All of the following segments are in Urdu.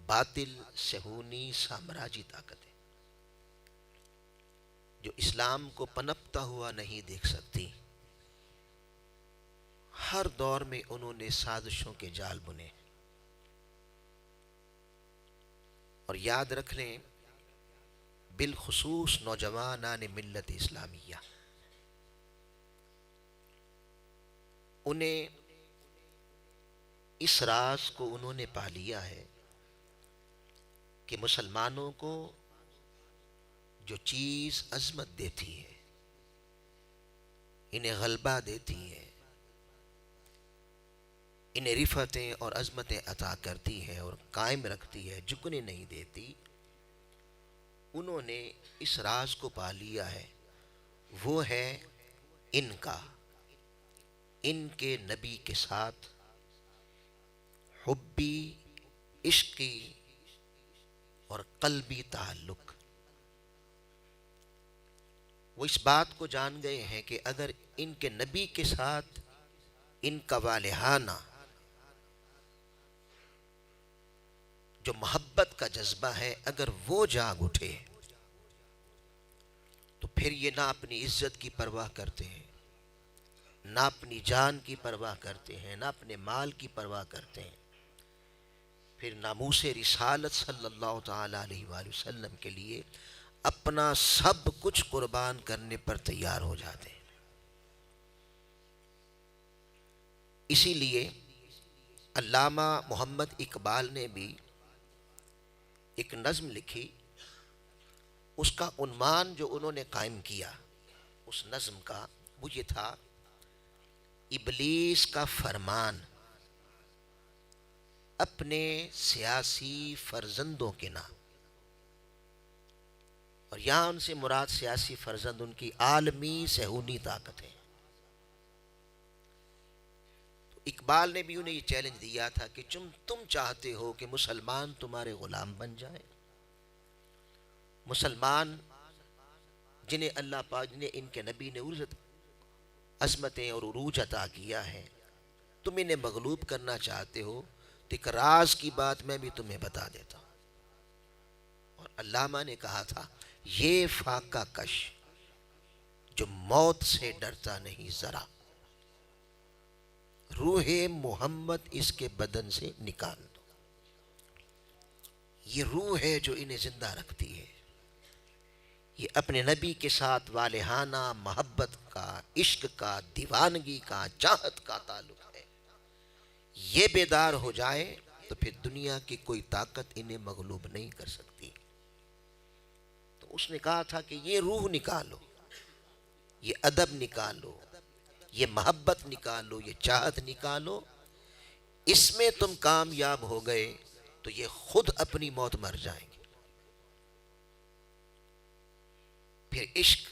باطل صہیونی سامراجی طاقتیں جو اسلام کو پنپتا ہوا نہیں دیکھ سکتی، ہر دور میں انہوں نے سازشوں کے جال بنے. اور یاد رکھ لیں، بالخصوص نوجوانان ملت اسلامیہ، انہیں اس راز کو انہوں نے پا لیا ہے کہ مسلمانوں کو جو چیز عظمت دیتی ہے، انہیں غلبہ دیتی ہے، انہیں رفتیں اور عظمتیں عطا کرتی ہے اور قائم رکھتی ہے، جھکنے نہیں دیتی، انہوں نے اس راز کو پا لیا ہے. وہ ہے ان کا، ان کے نبی کے ساتھ حبی، عشقی اور قلبی تعلق. وہ اس بات کو جان گئے ہیں کہ اگر ان کے نبی کے ساتھ ان کا والہانہ جو محبت کا جذبہ ہے، اگر وہ جاگ اٹھے تو پھر یہ نہ اپنی عزت کی پرواہ کرتے ہیں، نہ اپنی جان کی پرواہ کرتے ہیں، نہ اپنے مال کی پرواہ کرتے ہیں. پھر ناموس رسالت صلی اللہ تعالی علیہ وآلہ وسلم کے لیے اپنا سب کچھ قربان کرنے پر تیار ہو جاتے ہیں. اسی لیے علامہ محمد اقبال نے بھی ایک نظم لکھی، اس کا عنوان جو انہوں نے قائم کیا اس نظم کا وہ یہ تھا: ابلیس کا فرمان اپنے سیاسی فرزندوں کے نام. اور یہاں ان سے مراد سیاسی فرزند ان کی عالمی صہیونی طاقت ہے. تو اقبال نے بھی انہیں یہ چیلنج دیا تھا کہ تم چاہتے ہو کہ مسلمان تمہارے غلام بن جائیں، مسلمان جنہیں اللہ پاک نے ان کے نبی نے عظمتیں اور عروج عطا کیا ہے، تم انہیں مغلوب کرنا چاہتے ہو. تو ایک راز کی بات میں بھی تمہیں بتا دیتا ہوں. اور علامہ نے کہا تھا، یہ فاقہ کش جو موت سے ڈرتا نہیں ذرا، روح محمد اس کے بدن سے نکال دو. یہ روح ہے جو انہیں زندہ رکھتی ہے، یہ اپنے نبی کے ساتھ والہانہ محبت کا، عشق کا، دیوانگی کا، چاہت کا تعلق ہے. یہ بیدار ہو جائے تو پھر دنیا کی کوئی طاقت انہیں مغلوب نہیں کر سکتی. تو اس نے کہا تھا کہ یہ روح نکالو، یہ ادب نکالو، یہ محبت نکالو، یہ چاہت نکالو. اس میں تم کامیاب ہو گئے تو یہ خود اپنی موت مر جائیں گے. پھر عشق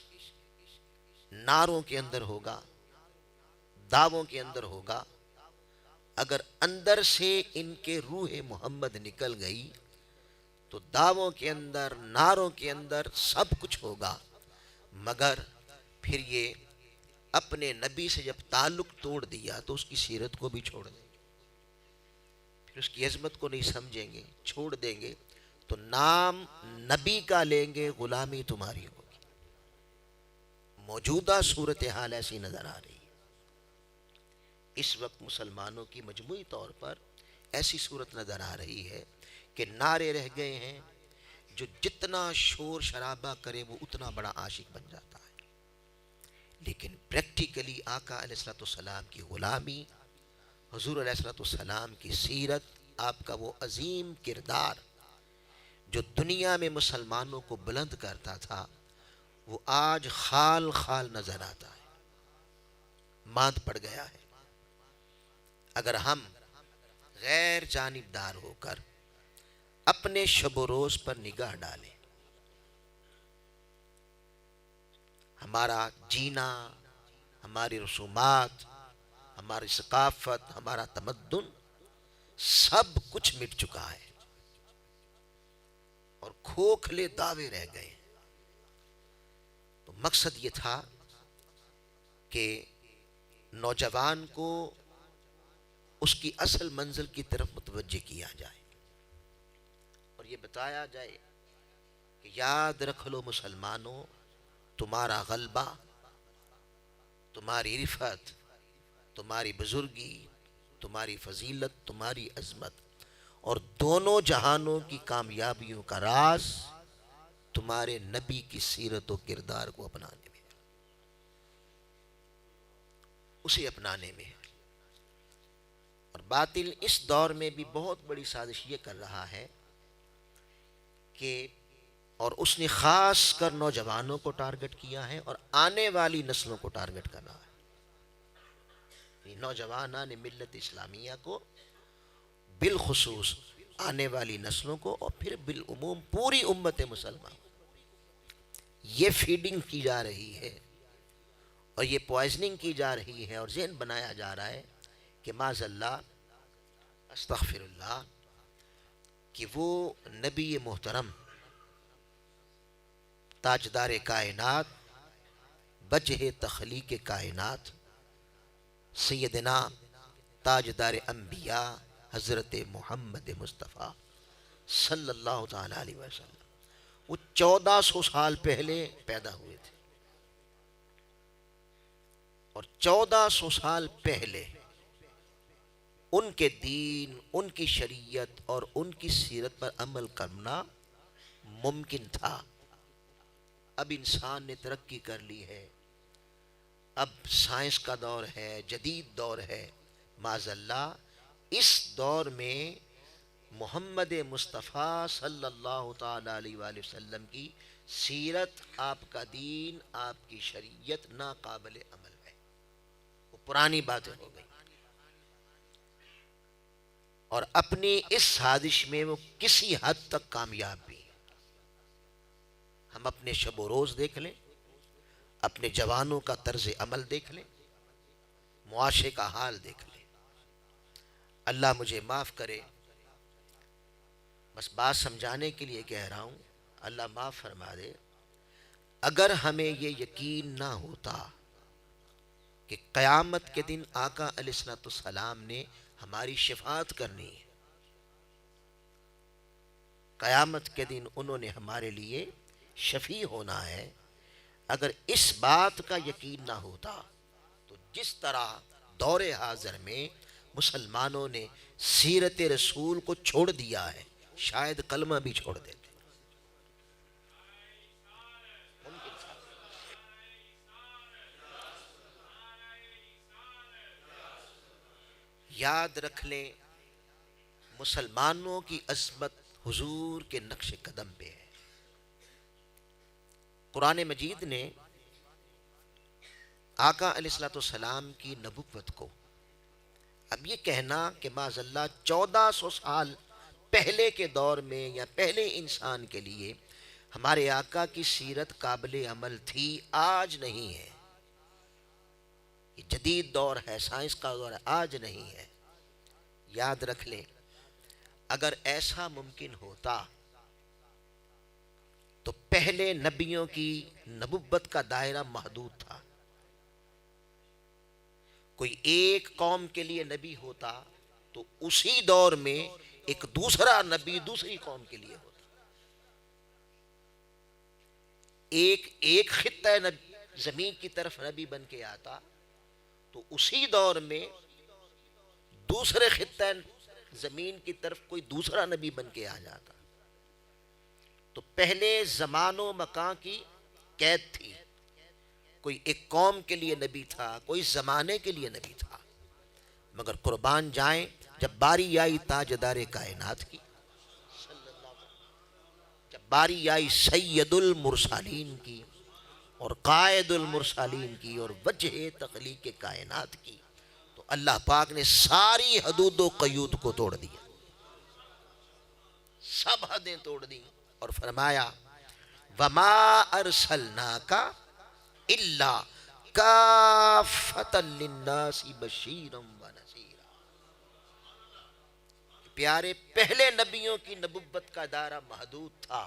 نعروں کے اندر ہوگا، دعووں کے اندر ہوگا. اگر اندر سے ان کے روح محمد نکل گئی تو دعووں کے اندر، نعروں کے اندر سب کچھ ہوگا، مگر پھر یہ اپنے نبی سے جب تعلق توڑ دیا تو اس کی سیرت کو بھی چھوڑ دیں گے، پھر اس کی عظمت کو نہیں سمجھیں گے، چھوڑ دیں گے. تو نام نبی کا لیں گے، غلامی تمہاری ہوگی. موجودہ صورتحال ایسی نظر آ رہی ہے. اس وقت مسلمانوں کی مجموعی طور پر ایسی صورت نظر آ رہی ہے کہ نعرے رہ گئے ہیں، جو جتنا شور شرابہ کرے وہ اتنا بڑا عاشق بن جاتا ہے. لیکن پریکٹیکلی آقا علیہ الصلوۃ والسلام کی غلامی، حضور علیہ الصلوۃ والسلام کی سیرت، آپ کا وہ عظیم کردار جو دنیا میں مسلمانوں کو بلند کرتا تھا، وہ آج خال خال نظر آتا ہے، ماند پڑ گیا ہے. اگر ہم غیر جانبدار ہو کر اپنے شب و روز پر نگاہ ڈالیں، ہمارا جینا، ہماری رسومات، ہماری ثقافت، ہمارا تمدن، سب کچھ مٹ چکا ہے اور کھوکھلے دعوے رہ گئے. تو مقصد یہ تھا کہ نوجوان کو اس کی اصل منزل کی طرف متوجہ کیا جائے. یہ بتایا جائے کہ یاد رکھ لو مسلمانوں، تمہارا غلبہ، تمہاری رفعت، تمہاری بزرگی، تمہاری فضیلت، تمہاری عظمت اور دونوں جہانوں کی کامیابیوں کا راز تمہارے نبی کی سیرت و کردار کو اپنانے میں، اسے اپنانے میں ہے۔ اور باطل اس دور میں بھی بہت بڑی سازش یہ کر رہا ہے کہ، اور اس نے خاص کر نوجوانوں کو ٹارگٹ کیا ہے اور آنے والی نسلوں کو ٹارگٹ کر رہا ہے، نوجوانان ملت اسلامیہ کو، بالخصوص آنے والی نسلوں کو، اور پھر بالعموم پوری امت مسلمہ یہ فیڈنگ کی جا رہی ہے اور یہ پوائزننگ کی جا رہی ہے اور ذہن بنایا جا رہا ہے کہ معاذ اللہ، استغفر اللہ، کہ وہ نبی محترم، تاجدار کائنات، وجہ تخلیق کائنات، سیدنا تاجدار انبیاء حضرت محمد مصطفیٰ صلی اللہ تعالی علیہ وسلم، وہ 1400 سال پہلے پیدا ہوئے تھے، اور 1400 سال پہلے ان کے دین، ان کی شریعت اور ان کی سیرت پر عمل کرنا ممکن تھا۔ اب انسان نے ترقی کر لی ہے، اب سائنس کا دور ہے، جدید دور ہے، معاذ اللہ اس دور میں محمد مصطفیٰ صلی اللہ تعالی علیہ وآلہ وسلم کی سیرت، آپ کا دین، آپ کی شریعت ناقابل عمل ہے، وہ پرانی باتیں ہو گئی، اور اپنی اس سازش میں وہ کسی حد تک کامیاب بھی ہے۔ ہم اپنے شب و روز دیکھ لیں، اپنے جوانوں کا طرز عمل دیکھ لیں، معاشرے کا حال دیکھ لیں۔ اللہ مجھے معاف کرے، بس بات سمجھانے کے لیے کہہ رہا ہوں، اللہ معاف فرما دے، اگر ہمیں یہ یقین نہ ہوتا کہ قیامت کے دن آقا علیہ الصلوۃ والسلام نے ہماری شفاعت کرنی ہے، قیامت کے دن انہوں نے ہمارے لیے شفیع ہونا ہے، اگر اس بات کا یقین نہ ہوتا تو جس طرح دور حاضر میں مسلمانوں نے سیرت رسول کو چھوڑ دیا ہے، شاید کلمہ بھی چھوڑ دیتے۔ یاد رکھ لیں، مسلمانوں کی عظمت حضور کے نقش قدم پہ ہے۔ قرآن مجید نے آقا علیہ الصلوۃ والسلام کی نبوت کو، اب یہ کہنا کہ معاذ اللہ 1400 سال پہلے کے دور میں یا پہلے انسان کے لیے ہمارے آقا کی سیرت قابل عمل تھی، آج نہیں ہے، یہ جدید دور ہے، سائنس کا دور ہے، آج نہیں ہے۔ یاد رکھ لیں، اگر ایسا ممکن ہوتا تو پہلے نبیوں کی نبوت کا دائرہ محدود تھا، کوئی ایک قوم کے لیے نبی ہوتا تو اسی دور میں ایک دوسرا نبی دوسری قوم کے لیے ہوتا، ایک خطہ زمین کی طرف نبی بن کے آتا تو اسی دور میں دوسرے خطہ زمین کی طرف کوئی دوسرا نبی بن کے آ جاتا۔ تو پہلے زمان و مکان کی قید تھی، کوئی ایک قوم کے لیے نبی تھا، کوئی زمانے کے لیے نبی تھا، مگر قربان جائیں جب باری آئی تاجدار کائنات کی، جب باری آئی سید المرسلین کی اور قائد المرسلین کی اور وجہ تخلیق کائنات کی، تو اللہ پاک نے ساری حدود و قیود کو توڑ دیا، سب حدیں توڑ دی اور فرمایا وَمَا أَرْسَلْنَاكَ إِلَّا كَافَّةً لِلنَّاسِ بَشِيرًا وَنَذِيرًا۔ پیارے، پہلے نبیوں کی نبوت کا دائرہ محدود تھا،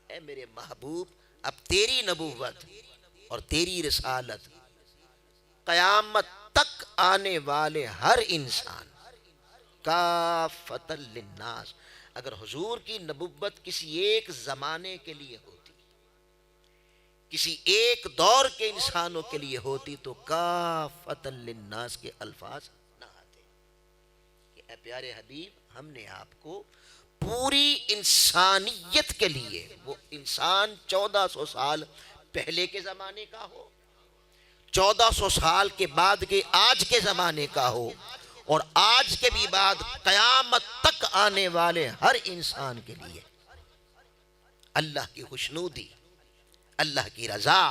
اے میرے محبوب اب تیری نبوت اور تیری رسالت قیامت تک آنے والے ہر انسان کافۃ للناس، اگر حضور کی نبوت کسی ایک زمانے کے لیے ہوتی، کسی ایک دور کے انسانوں کے لیے ہوتی تو کافۃ للناس کے الفاظ نہ آتے کہ اے پیارے حبیب ہم نے آپ کو پوری انسانیت کے لیے، وہ انسان 1400 سال پہلے کے زمانے کا ہو، 1400 سال کے بعد کے آج کے زمانے کا ہو، اور آج کے بھی بعد قیامت تک آنے والے ہر انسان کے لیے اللہ کی خوشنودی، اللہ کی رضا،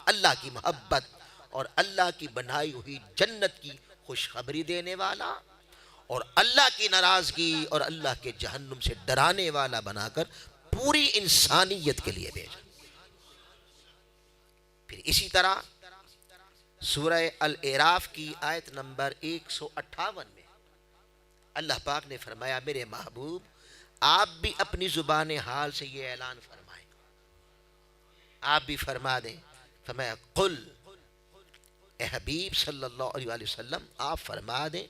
اللہ کی محبت اور اللہ کی بنائی ہوئی جنت کی خوشخبری دینے والا، اور اللہ کی ناراضگی اور اللہ کے جہنم سے ڈرانے والا بنا کر پوری انسانیت کے لیے بھیجا۔ پھر اسی طرح سورہ الاعراف کی آیت نمبر 158 میں اللہ پاک نے فرمایا میرے محبوب آپ بھی اپنی زبان حال سے یہ اعلان فرمائیں، آپ بھی فرما دیں، فرمایا قل، اے حبیب صلی اللہ علیہ وآلہ وسلم آپ فرما دیں،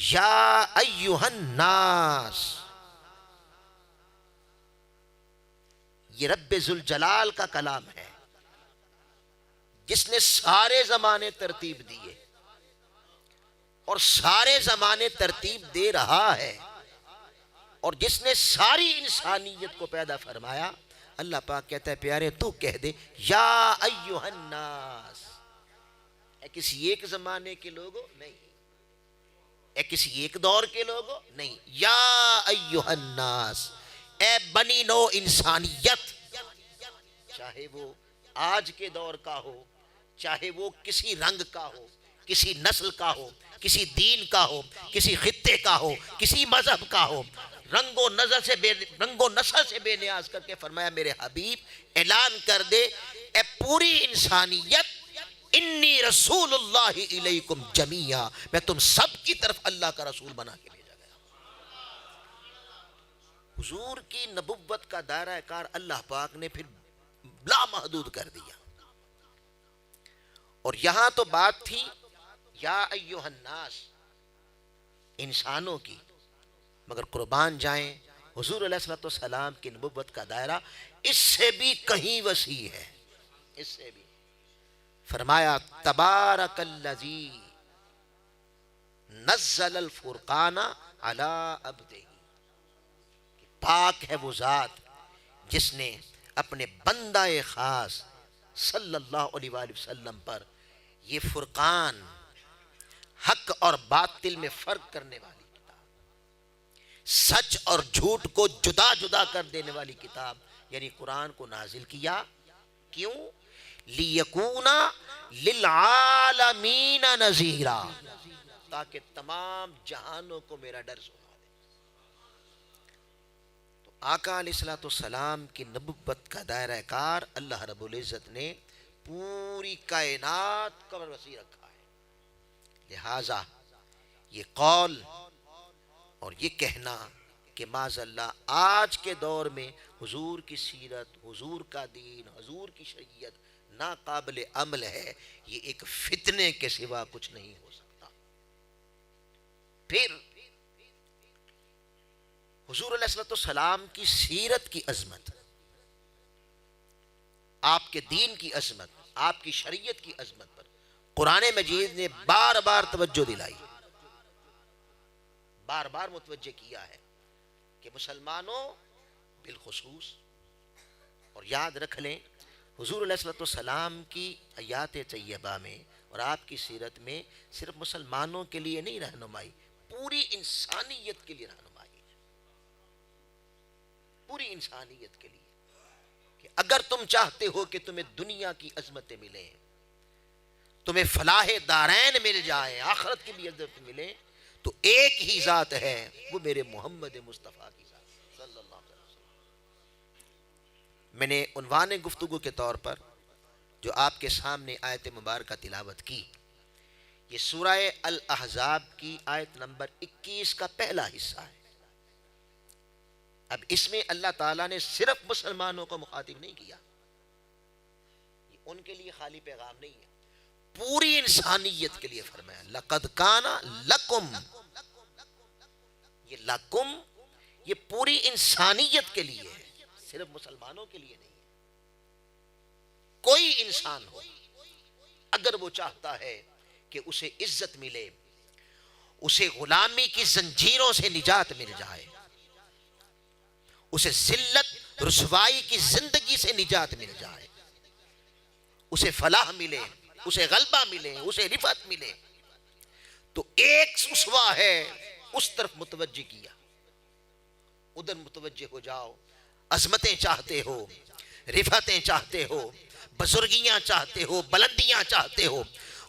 یا ایہا الناس، یہ رب ذوالجلال کا کلام ہے جس نے سارے زمانے ترتیب دیے اور سارے زمانے ترتیب دے رہا ہے، اور جس نے ساری انسانیت کو پیدا فرمایا۔ اللہ پاک کہتا ہے پیارے تو کہہ دے یا ایہا الناس، اے کسی ایک زمانے کے لوگوں نہیں، اے کسی ایک دور کے لوگوں نہیں، یا ایہا الناس، اے بنی نو انسانیت، چاہے وہ آج کے دور کا ہو، چاہے وہ کسی رنگ کا ہو، کسی نسل کا ہو، کسی دین کا ہو، کسی خطے کا ہو، کسی مذہب کا ہو، رنگ و نسل سے بے نیاز کر کے فرمایا میرے حبیب اعلان کر دے اے پوری انسانیت، انی رسول اللہ الیکم جمیعا، میں تم سب کی طرف اللہ کا رسول بنا کے بھیجا گیا۔ حضور کی نبوت کا دائرہ کار اللہ پاک نے پھر لامحدود کر دیا، اور یہاں تو بات تھی یا ایہا الناس، انسانوں کی، مگر قربان جائیں حضور علیہ السلام کی نبوت کا دائرہ اس سے بھی کہیں وسیع ہے، اس سے بھی فرمایا تبارک الذی نزل الفرقان علی عبدہ، پاک ہے وہ ذات جس نے اپنے بندہ خاص صلی اللہ علیہ وآلہ وسلم پر یہ فرقان، حق اور باطل میں فرق کرنے والی کتاب، سچ اور جھوٹ کو جدا جدا کر دینے والی کتاب یعنی قرآن کو نازل کیا۔ کیوں؟ لِيَكُونَ لِلْعَالَمِينَ نَذِيرًا، تاکہ تمام جہانوں کو میرا ڈر سنا دے۔ تو آقا علیہ السلام کی نبوت کا دائرہ کار اللہ رب العزت نے پوری کائنات کا وسیع رکھا ہے، لہٰذا یہ قول اور یہ کہنا کہ معاذ اللہ آج کے دور میں حضور کی سیرت، حضور کا دین، حضور کی شریعت ناقابل عمل ہے، یہ ایک فتنے کے سوا کچھ نہیں ہو سکتا۔ پھر حضور علیہ السلام کی سیرت کی عظمت، آپ کے دین کی عظمت، آپ کی شریعت کی عظمت پر قرآن مجید نے بار بار توجہ دلائی، بار بار متوجہ کیا ہے کہ مسلمانوں بالخصوص، اور یاد رکھ لیں حضور علیہ السلام کی آیات طیبہ میں اور آپ کی سیرت میں صرف مسلمانوں کے لیے نہیں رہنمائی، پوری انسانیت کے لیے رہنمائی ہے، پوری انسانیت کے لیے، کہ اگر تم چاہتے ہو کہ تمہیں دنیا کی عظمتیں ملیں، تمہیں فلاح دارین مل جائے، آخرت کی بھی عزت ملے، تو ایک ہی ذات ہے، وہ میرے محمد مصطفیٰ کی ذات صلی اللہ علیہ وسلم۔ میں نے عنوان گفتگو کے طور پر جو آپ کے سامنے آیت مبارکہ تلاوت کی، یہ سورہ الاحزاب کی آیت نمبر 21 کا پہلا حصہ ہے۔ اب اس میں اللہ تعالیٰ نے صرف مسلمانوں کو مخاطب نہیں کیا، یہ ان کے لیے خالی پیغام نہیں ہے، پوری انسانیت کے لیے فرمایا لَقَدْ كَانَ لَكُمْ، یہ لکم یہ پوری انسانیت کے لیے ہے، صرف مسلمانوں کے لیے نہیں ہے۔ کوئی انسان ہو اگر وہ چاہتا ہے کہ اسے عزت ملے، اسے غلامی کی زنجیروں سے نجات مل جائے، اسے ذلت رسوائی کی زندگی سے نجات مل جائے، اسے فلاح ملے، اسے غلبہ ملے، اسے رفعت ملے، تو ایک اسوا ہے، اس طرف متوجہ کیا، ادھر متوجہ ہو جاؤ۔ عظمتیں چاہتے ہو، رفعتیں چاہتے ہو، بزرگیاں چاہتے ہو، بلندیاں چاہتے ہو،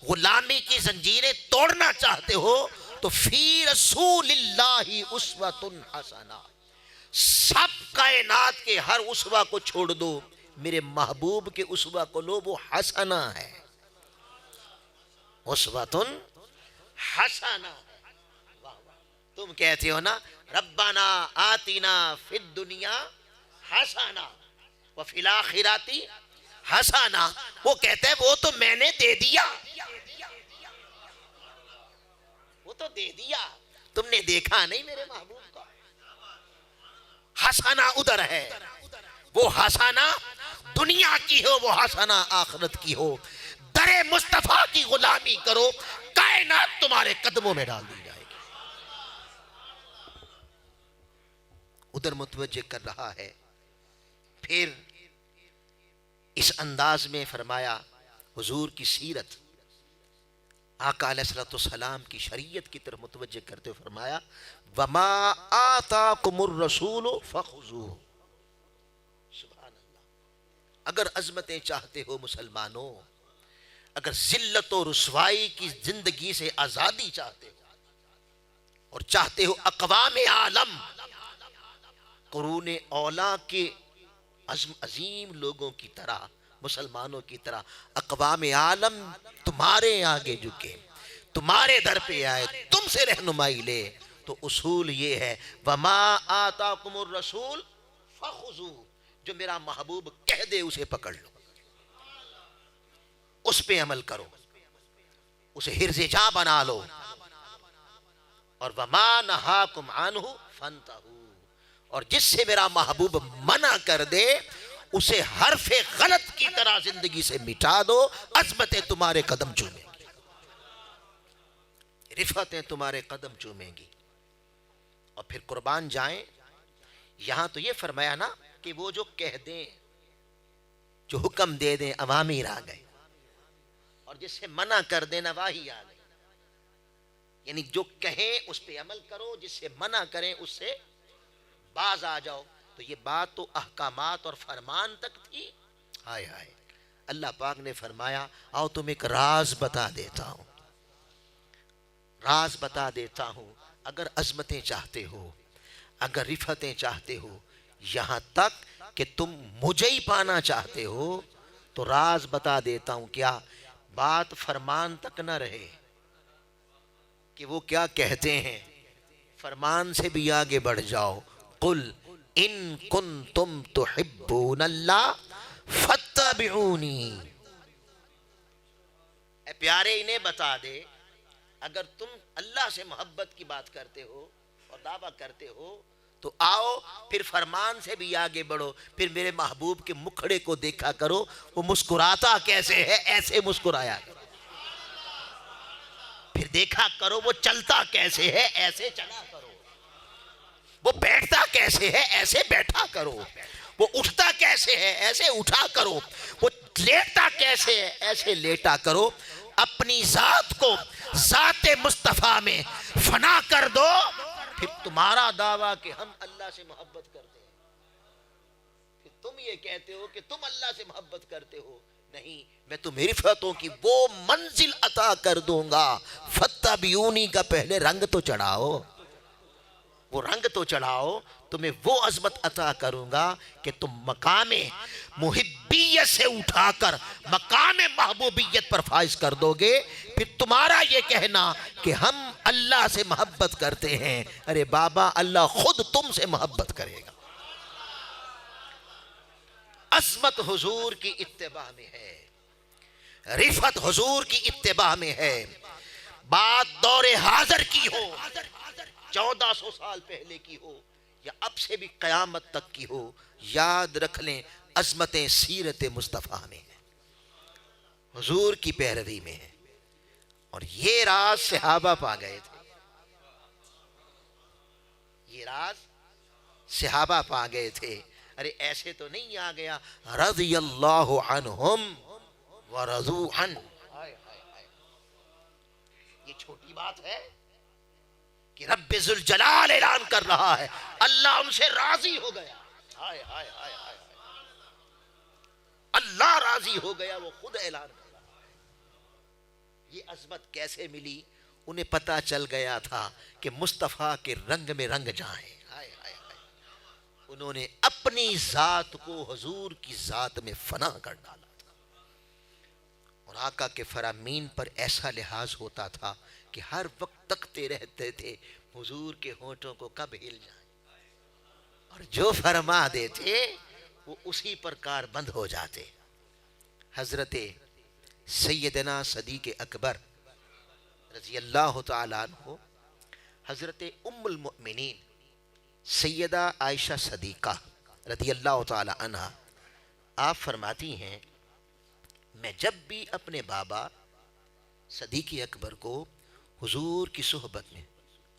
غلامی کی زنجیریں توڑنا چاہتے ہو، تو فی رسول اللہ اسوۃ حسنہ، سب کائنات کے ہر اسوہ کو چھوڑ دو، میرے محبوب کے اسوہ کو لو، وہ حسنہ ہے، اسوۃ حسنہ۔ تم کہتے ہو نا ربنا آتنا فی الدنیا حسنہ وفی الآخرۃ حسنہ، وہ کہتے ہیں وہ تو میں نے دے دیا، وہ تو دے دیا، تم نے دیکھا نہیں میرے محبوب کا۔ حسنہ ادھر ہے، وہ حسنہ دنیا کی ہو، وہ حسنہ آخرت کی ہو۔ در مصطفیٰ کی غلامی کرو، کائنات تمہارے قدموں میں ڈال دی جائے گی۔ ادھر متوجہ کر رہا ہے، پھر اس انداز میں فرمایا حضور کی سیرت، آقا علیہ السلام کی شریعت کی طرف متوجہ کرتے ہوئے فرمایا وَمَا آتَاكُمُ الرَّسُولُ فَخُذُوهُ۔ سبحان اللہ، اگر عظمتیں چاہتے ہو مسلمانوں، اگر ذلت و رسوائی کی زندگی سے آزادی چاہتے ہو، اور چاہتے ہو اقوام عالم قرون اولا کے عظیم لوگوں کی طرح، مسلمانوں کی طرح اقوام عالم تمہارے آگے جھکے، تمہارے در پہ آئے، تم سے رہنمائی لے، تو اصول یہ ہے وَمَا آتَاكُمُ الرَّسُولُ فَخُذُوهُ، جو میرا محبوب کہہ دے اسے پکڑ لو، اس پہ عمل کرو، اسے حرز جاں بنا لو، اور وَمَا نَهَاكُمْ عَنْهُ فَانْتَهُوا، اور جس سے میرا محبوب منع کر دے اسے حرف غلط کی طرح زندگی سے مٹا دو، عظمتیں تمہارے قدم چومیں گی، رفعتیں تمہارے قدم چومیں گی۔ اور پھر قربان جائیں، یہاں تو یہ فرمایا نا کہ وہ جو کہہ دیں، جو حکم دے دیں، اوامر آ گئے، اور جس سے منع کر دیں نواہی آ گئی، یعنی جو کہیں اس پہ عمل کرو، جس سے منع کریں اس سے باز آ جاؤ۔ تو یہ بات تو احکامات اور فرمان تک تھی، ہائے ہائے، اللہ پاک نے فرمایا آؤ تم ایک راز بتا دیتا ہوں، راز بتا دیتا ہوں، اگر عظمتیں چاہتے ہو، اگر رفعتیں چاہتے ہو، یہاں تک کہ تم مجھے ہی پانا چاہتے ہو، تو راز بتا دیتا ہوں، کیا بات فرمان تک نہ رہے کہ وہ کیا کہتے ہیں، فرمان سے بھی آگے بڑھ جاؤ، قل ان کنتم تحبون اللہ فاتبعونی، اے پیارے انہیں بتا دے اگر تم اللہ سے محبت کی بات کرتے ہو اور دعویٰ کرتے ہو تو آؤ پھر فرمان سے بھی آگے بڑھو، پھر میرے محبوب کے مکھڑے کو دیکھا کرو، وہ مسکراتا کیسے ہے، ایسے مسکرایا کرو، پھر دیکھا کرو وہ چلتا کیسے ہے، ایسے چلا کرو، وہ بیٹھتا کیسے ہے، ایسے بیٹھا کرو، وہ اٹھتا کیسے ہے، ایسے اٹھا کرو، وہ لیٹتا کیسے ہے، ایسے لیٹا کرو، اپنی ذات کو ذات مصطفیٰ میں فنا کر دو، پھر تمہارا دعویٰ کہ ہم اللہ سے محبت کرتے ہیں، پھر تم یہ کہتے ہو کہ تم اللہ سے محبت کرتے ہو، نہیں، میں تمہیں رفعتوں کی وہ منزل عطا کر دوں گا، فاتبعونی کا پہلے رنگ تو چڑھاؤ، وہ رنگ تو چڑھاؤ، تمہیں وہ عظمت عطا کروں گا کہ تم مقام محبیت سے اٹھا کر مقام محبوبیت پر فائز کر دو گے، پھر تمہارا یہ کہنا کہ ہم اللہ سے محبت کرتے ہیں، ارے بابا اللہ خود تم سے محبت کرے گا۔ عظمت حضور کی اتباع میں ہے، رفعت حضور کی اتباع میں ہے، بات دور حاضر کی ہو، 1400 سال پہلے کی ہو یا اب سے بھی قیامت تک کی ہو، یاد رکھ لیں عظمتیں سیرت مصطفیٰ میں ہیں، حضور کی پیروی میں ہے۔ اور یہ راز صحابہ پا گئے تھے، یہ راز صحابہ پا گئے تھے۔ ارے ایسے تو نہیں آ گیا رضی اللہ عنہم ورضوا عنہ، یہ چھوٹی بات ہے کہ رب ذوالجلال اعلان کر رہا ہے اللہ ان سے راضی ہو گیا، ہائے ہائے ہائے ہائے، اللہ راضی ہو گیا، وہ خود اعلان کر رہا ہے۔ یہ عظمت کیسے ملی؟ انہیں پتا چل گیا تھا کہ مصطفیٰ کے رنگ میں رنگ جائیں، ہائے ہائے ہائے، انہوں نے اپنی ذات کو حضور کی ذات میں فنا کر ڈالا تھا۔ اور آقا کے فرامین پر ایسا لحاظ ہوتا تھا کہ ہر وقت تکتے رہتے تھے حضور کے ہونٹوں کو کب ہل جائیں، اور جو فرما دیتے وہ اسی پر کار بند ہو جاتے۔ حضرت سیدنا صدیق اکبر رضی اللہ تعالیٰ عنہ، حضرت ام المؤمنین سیدہ عائشہ صدیقہ رضی اللہ تعالیٰ عنہ، آپ فرماتی ہیں میں جب بھی اپنے بابا صدیق اکبر کو حضور کی صحبت میں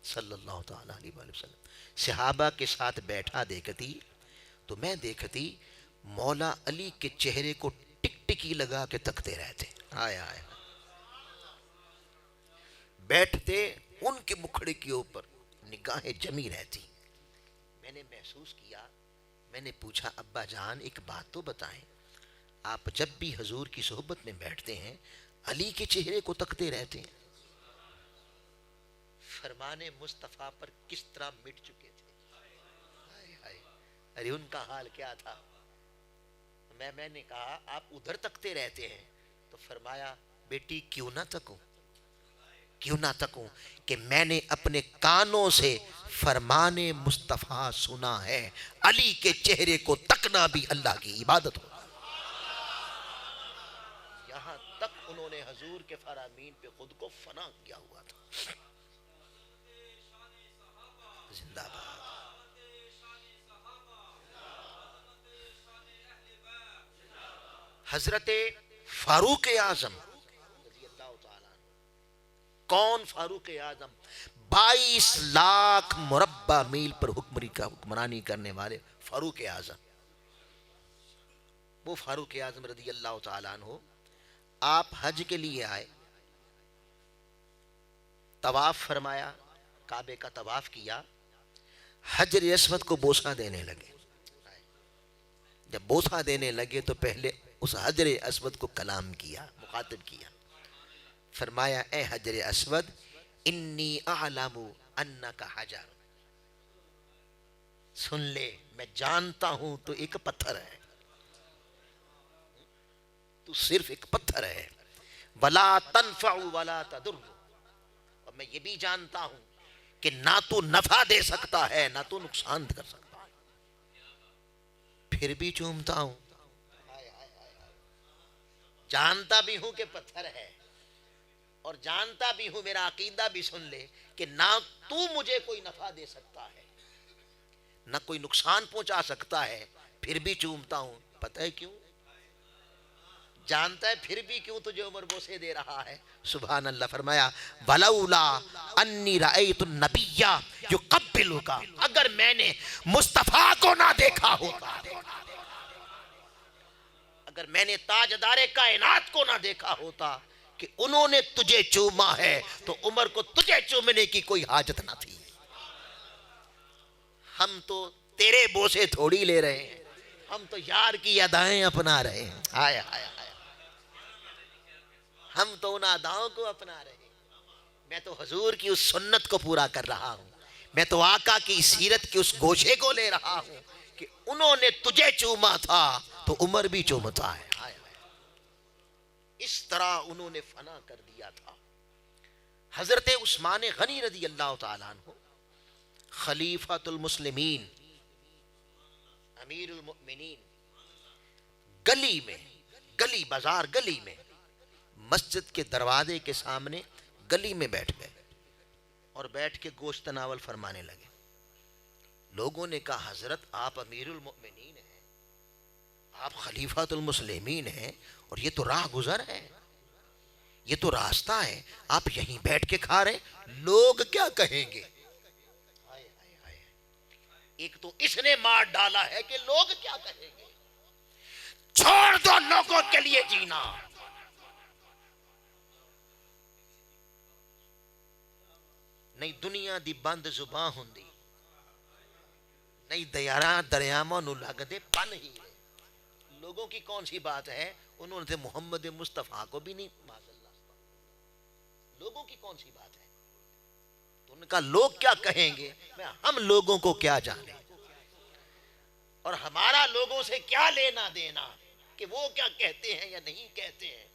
صلی اللہ تعالیٰ علیہ وآلہ وسلم صحابہ کے ساتھ بیٹھا دیکھتی تو میں دیکھتی مولا علی کے چہرے کو ٹک ٹکی لگا کے تکتے رہتے، آئے آئے، بیٹھتے ان کے مکھڑے کے اوپر نگاہیں جمی رہتی۔ میں نے محسوس کیا، میں نے پوچھا ابا جان ایک بات تو بتائیں، آپ جب بھی حضور کی صحبت میں بیٹھتے ہیں علی کے چہرے کو تکتے رہتے ہیں؟ فرمان مصطفیٰ پر کس طرح مٹ چکے تھے، ہائے ہائے، ارے ان کا حال کیا تھا۔ میں نے کہا آپ ادھر تکتے رہتے ہیں، تو فرمایا بیٹی کیوں نہ تکوں، کیوں نہ تکوں کہ میں نے اپنے کانوں سے فرمان مصطفیٰ سنا ہے، علی کے چہرے کو تکنا بھی اللہ کی عبادت ہو۔ یہاں تک انہوں نے حضور کے فرامین پہ خود کو فنا کیا ہوا تھا۔ زندہ باد۔ حضرت فاروق اعظم رضی اللہ تعالیٰ عنہ، کون فاروق اعظم؟ 22 لاکھ مربع میل پر حکمرانی کرنے والے فاروق اعظم، وہ فاروق اعظم رضی اللہ تعالیٰ عنہ آپ حج کے لیے آئے، طواف فرمایا، کعبے کا طواف کیا، حجر اسود کو بوسہ دینے لگے۔ جب بوسہ دینے لگے تو پہلے اس حجر اسود کو کلام کیا، مخاطب کیا، فرمایا اے حجر اسود انی اعلم انک حجر، سن لے میں جانتا ہوں تو ایک پتھر ہے، تو صرف ایک پتھر ہے، ولا تنفع ولا تضر، اور میں یہ بھی جانتا ہوں کہ نہ تو نفع دے سکتا ہے نہ تو نقصان کر سکتا ہے، پھر بھی چومتا ہوں، جانتا بھی ہوں کہ پتھر ہے، اور جانتا بھی ہوں، میرا عقیدہ بھی سن لے کہ نہ تو مجھے کوئی نفع دے سکتا ہے نہ کوئی نقصان پہنچا سکتا ہے، پھر بھی چومتا ہوں۔ پتہ ہے کیوں؟ جانتا ہے پھر بھی کیوں تجھے عمر بوسے دے رہا ہے؟ سبحان اللہ، فرمایا وَلَوْلَا أَنِّي رَأَيْتُ النَّبِيَّ يُقَبِّلُكَ، اگر میں نے مصطفیٰ کو نہ دیکھا ہوتا، اگر میں نے تاجدار کائنات کو نہ دیکھا ہوتا کہ انہوں نے تجھے چوما ہے تو عمر کو تجھے چومنے کی کوئی حاجت نہ تھی۔ ہم تو تیرے بوسے تھوڑی لے رہے ہیں، ہم تو یار کی ادائیں اپنا رہے ہیں، ہائے ہائے ہائے، ہم تو ان اداؤں کو اپنا رہے ہیں۔ میں تو حضور کی اس سنت کو پورا کر رہا ہوں، میں تو آقا کی سیرت کے اس گوشے کو لے رہا ہوں کہ انہوں نے تجھے چوما تھا تو عمر بھی چومتا ہے، اس طرح انہوں نے فنا کر دیا تھا۔ حضرت عثمان غنی رضی اللہ تعالیٰ عنہ، خلیفۃ المسلمین، امیر المؤمنین، گلی میں، گلی بازار گلی میں، مسجد کے دروازے کے سامنے گلی میں بیٹھ گئے، اور بیٹھ کے گوشت تناول فرمانے لگے. لوگوں نے کہا حضرت آپ امیر المؤمنین ہیں, آپ خلیفۃ المسلمین ہیں, اور یہ تو راہ گزر ہے, یہ تو راستہ ہے, آپ یہیں بیٹھ کے کھا رہے, لوگ کیا کہیں گے؟ ہائے ہائے ہائے. ایک تو اس نے مار ڈالا ہے کہ لوگ کیا کہیں گے. چھوڑ دو لوگوں کے لیے جینا. نہیں دنیا دی بند زباں ہوندی, نہیں دریاموں نو لگدے پن ہی. لوگوں کی کون سی بات ہے, انہوں نے محمد مصطفیٰ کو بھی نہیں معاذ اللہ. لوگوں کی کون سی بات ہے؟ تو ان کا لوگ کیا کہیں گے, ہم لوگوں کو کیا جانے, اور ہمارا لوگوں سے کیا لینا دینا کہ وہ کیا کہتے ہیں یا نہیں کہتے ہیں.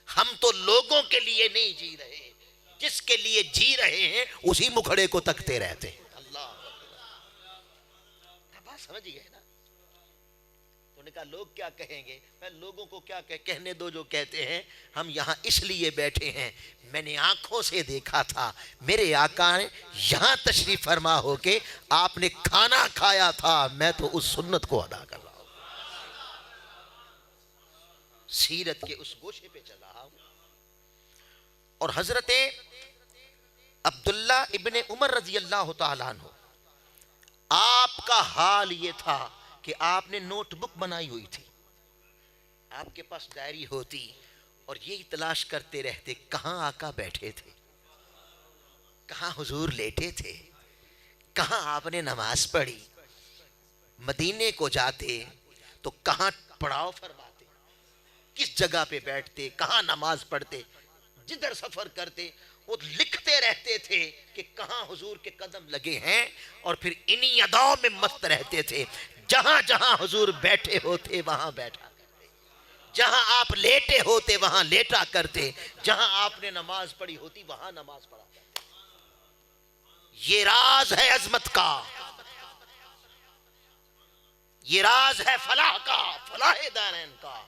ہم تو لوگوں کے لیے نہیں جی رہے, جس کے لیے جی رہے ہیں اسی مکھڑے کو تکتے رہتے ہیں. اللہ بات سمجھ گئے نا. تو نے کہا لوگ کیا کہیں گے, میں لوگوں کو کیا کہنے دو جو کہتے ہیں. ہم یہاں اس لیے بیٹھے ہیں, میں نے آنکھوں سے دیکھا تھا میرے آقا نے یہاں تشریف فرما ہو کے آپ نے کھانا کھایا تھا, میں تو اس سنت کو ادا کر رہا ہوں, سیرت کے اس گوشے پہ چل رہا ہوں. اور حضرت عبداللہ ابن عمر رضی اللہ تعالیٰ عنہ, آپ کا حال یہ تھا کہ آپ نے نوٹ بک بنائی ہوئی تھی, آپ کے پاس ڈائری ہوتی, اور یہی تلاش کرتے رہتے کہاں آقا بیٹھے تھے, کہاں حضور لیٹے تھے, کہاں آپ نے نماز پڑھی. مدینے کو جاتے تو کہاں پڑاؤ فرماتے, کس جگہ پہ بیٹھتے, کہاں نماز پڑھتے. جدھر سفر کرتے وہ لکھتے رہتے تھے کہ کہاں حضور کے قدم لگے ہیں, اور پھر انہی اداؤں میں مست رہتے تھے. جہاں جہاں حضور بیٹھے ہوتے وہاں بیٹھا کرتے, جہاں آپ لیٹے ہوتے وہاں لیٹا کرتے, جہاں آپ نے نماز پڑھی ہوتی وہاں نماز پڑھا کرتے. یہ راز ہے عظمت کا, یہ راز ہے فلاح کا, فلاح دارین کا.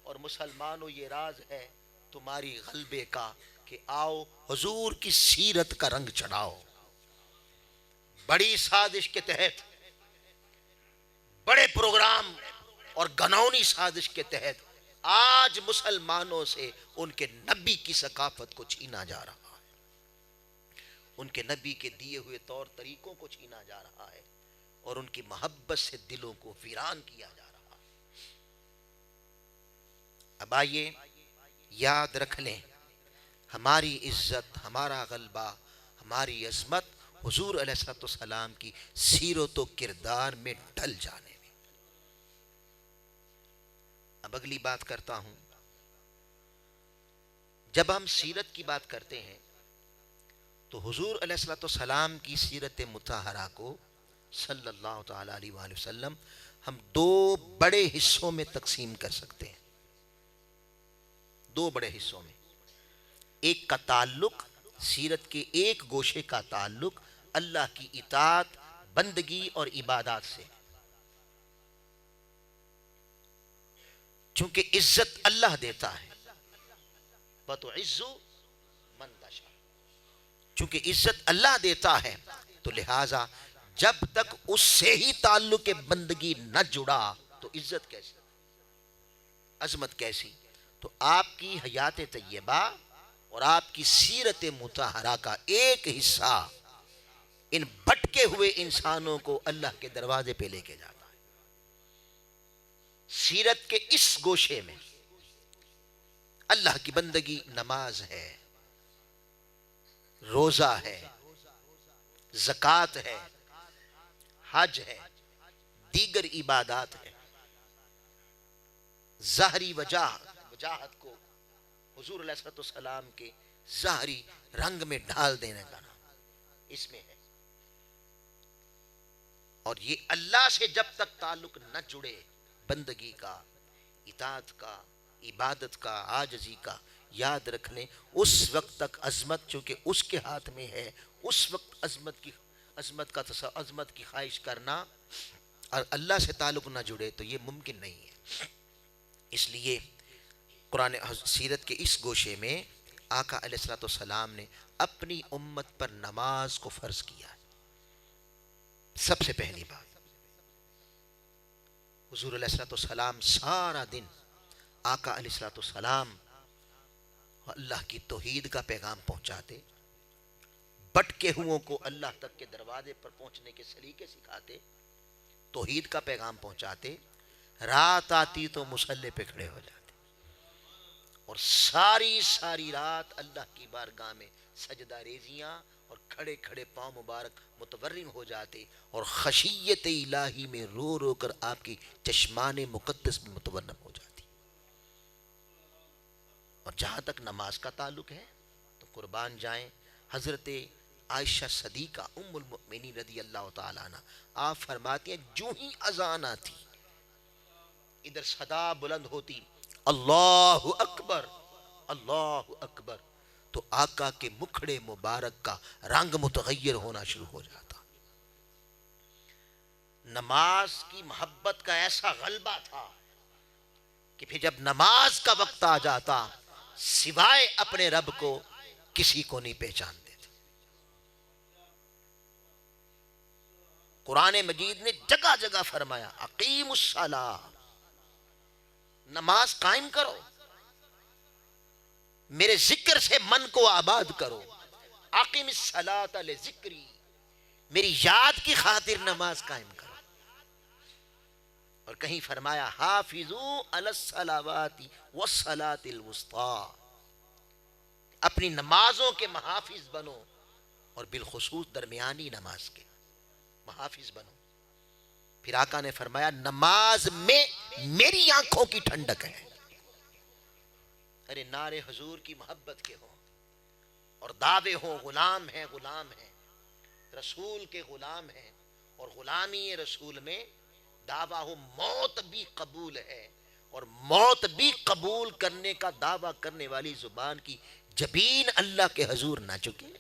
اور مسلمانوں یہ راز ہے تمہاری غلبے کا کہ آؤ حضور کی سیرت کا رنگ چڑھاؤ. بڑی سازش کے تحت, بڑے پروگرام اور گناؤنی سازش کے تحت آج مسلمانوں سے ان کے نبی کی ثقافت کو چھینا جا رہا ہے, ان کے نبی کے دیے ہوئے طور طریقوں کو چھینا جا رہا ہے, اور ان کی محبت سے دلوں کو ویران کیا جا رہا ہے. اب آئیے یاد رکھ لیں, ہماری عزت, ہمارا غلبہ, ہماری عظمت حضور علیہ السلام کی سیرت و کردار میں ڈھل جانے میں. اب اگلی بات کرتا ہوں. جب ہم سیرت کی بات کرتے ہیں تو حضور علیہ السلام کی سیرت مطہرہ کو صلی اللہ تعالی علیہ وآلہ وسلم ہم دو بڑے حصوں میں تقسیم کر سکتے ہیں. دو بڑے حصوں میں. ایک کا تعلق, سیرت کے ایک گوشے کا تعلق اللہ کی اطاعت, بندگی اور عبادات سے. چونکہ عزت اللہ دیتا ہے, وَتُعِزُّ مَن تَشَاءُ, چونکہ عزت اللہ دیتا ہے تو لہٰذا جب تک اس سے ہی تعلق بندگی نہ جڑا تو عزت کیسی, عظمت کیسی. تو آپ کی حیات طیبہ اور آپ کی سیرت مطہرہ کا ایک حصہ ان بھٹکے ہوئے انسانوں کو اللہ کے دروازے پہ لے کے جاتا ہے. سیرت کے اس گوشے میں اللہ کی بندگی نماز ہے, روزہ ہے, زکوٰۃ ہے, حج ہے, دیگر عبادات ہے. ظاہری وجاہت کو حضور علیہ السلام کے ظاہری رنگ میں ڈھال دینے کا نام اس میں ہے. اور یہ اللہ سے جب تک تعلق نہ جڑے, بندگی کا, اطاعت کا, عبادت کا, عاجزی کا, یاد رکھ لیں اس وقت تک عظمت چونکہ اس کے ہاتھ میں ہے, اس وقت عظمت کی خواہش کرنا اور اللہ سے تعلق نہ جڑے تو یہ ممکن نہیں ہے. اس لیے قرآن سیرت کے اس گوشے میں آقا علیہ الصلوۃ والسلام نے اپنی امت پر نماز کو فرض کیا. سب سے پہلی بات، حضور علیہ الصلوۃ والسلام سارا دن آقا علیہ الصلوۃ والسلام اللہ کی توحید کا پیغام پہنچاتے، بٹکے ہوں کو اللہ تک کے دروازے پر پہنچنے کے سلیقے سکھاتے، توحید کا پیغام پہنچاتے. رات آتی تو مصلی پہ کھڑے ہو جاتے اور ساری رات اللہ کی بارگاہ میں سجدہ ریزیاں اور کھڑے کھڑے پاؤں مبارک متورم ہو جاتے اور خشیت الہی میں رو رو کر آپ کی چشمان مقدس میں متورم ہو جاتی. اور جہاں تک نماز کا تعلق ہے تو قربان جائیں، حضرت عائشہ صدیقہ ام المؤمنین رضی اللہ تعالیٰ عنہ آپ فرماتی ہیں جو ہی اذان آتی ادھر صدا بلند ہوتی اللہ اکبر اللہ اکبر، تو آقا کے مکھڑے مبارک کا رنگ متغیر ہونا شروع ہو جاتا. نماز کی محبت کا ایسا غلبہ تھا کہ پھر جب نماز کا وقت آ جاتا سوائے اپنے رب کو کسی کو نہیں پہچانتے تھے. قرآن مجید نے جگہ جگہ فرمایا اقیم الصلاۃ، نماز قائم کرو، میرے ذکر سے من کو آباد کرو. اقیم الصلاۃ لذکری، میری یاد کی خاطر نماز قائم کرو. اور کہیں فرمایا حافظوا علی الصلوات والصلاۃ الوسطی، اپنی نمازوں کے محافظ بنو اور بالخصوص درمیانی نماز کے محافظ بنو. پھر آقا نے فرمایا نماز میں میری آنکھوں کی ٹھنڈک ہے. ارے نعرے حضور کی محبت کے ہوں اور دعوے ہوں غلام ہیں غلام ہیں، رسول کے غلام ہیں، اور غلامی رسول میں دعویٰ ہو موت بھی قبول ہے، اور موت بھی قبول کرنے کا دعویٰ کرنے والی زبان کی جبین اللہ کے حضور نہ چکے.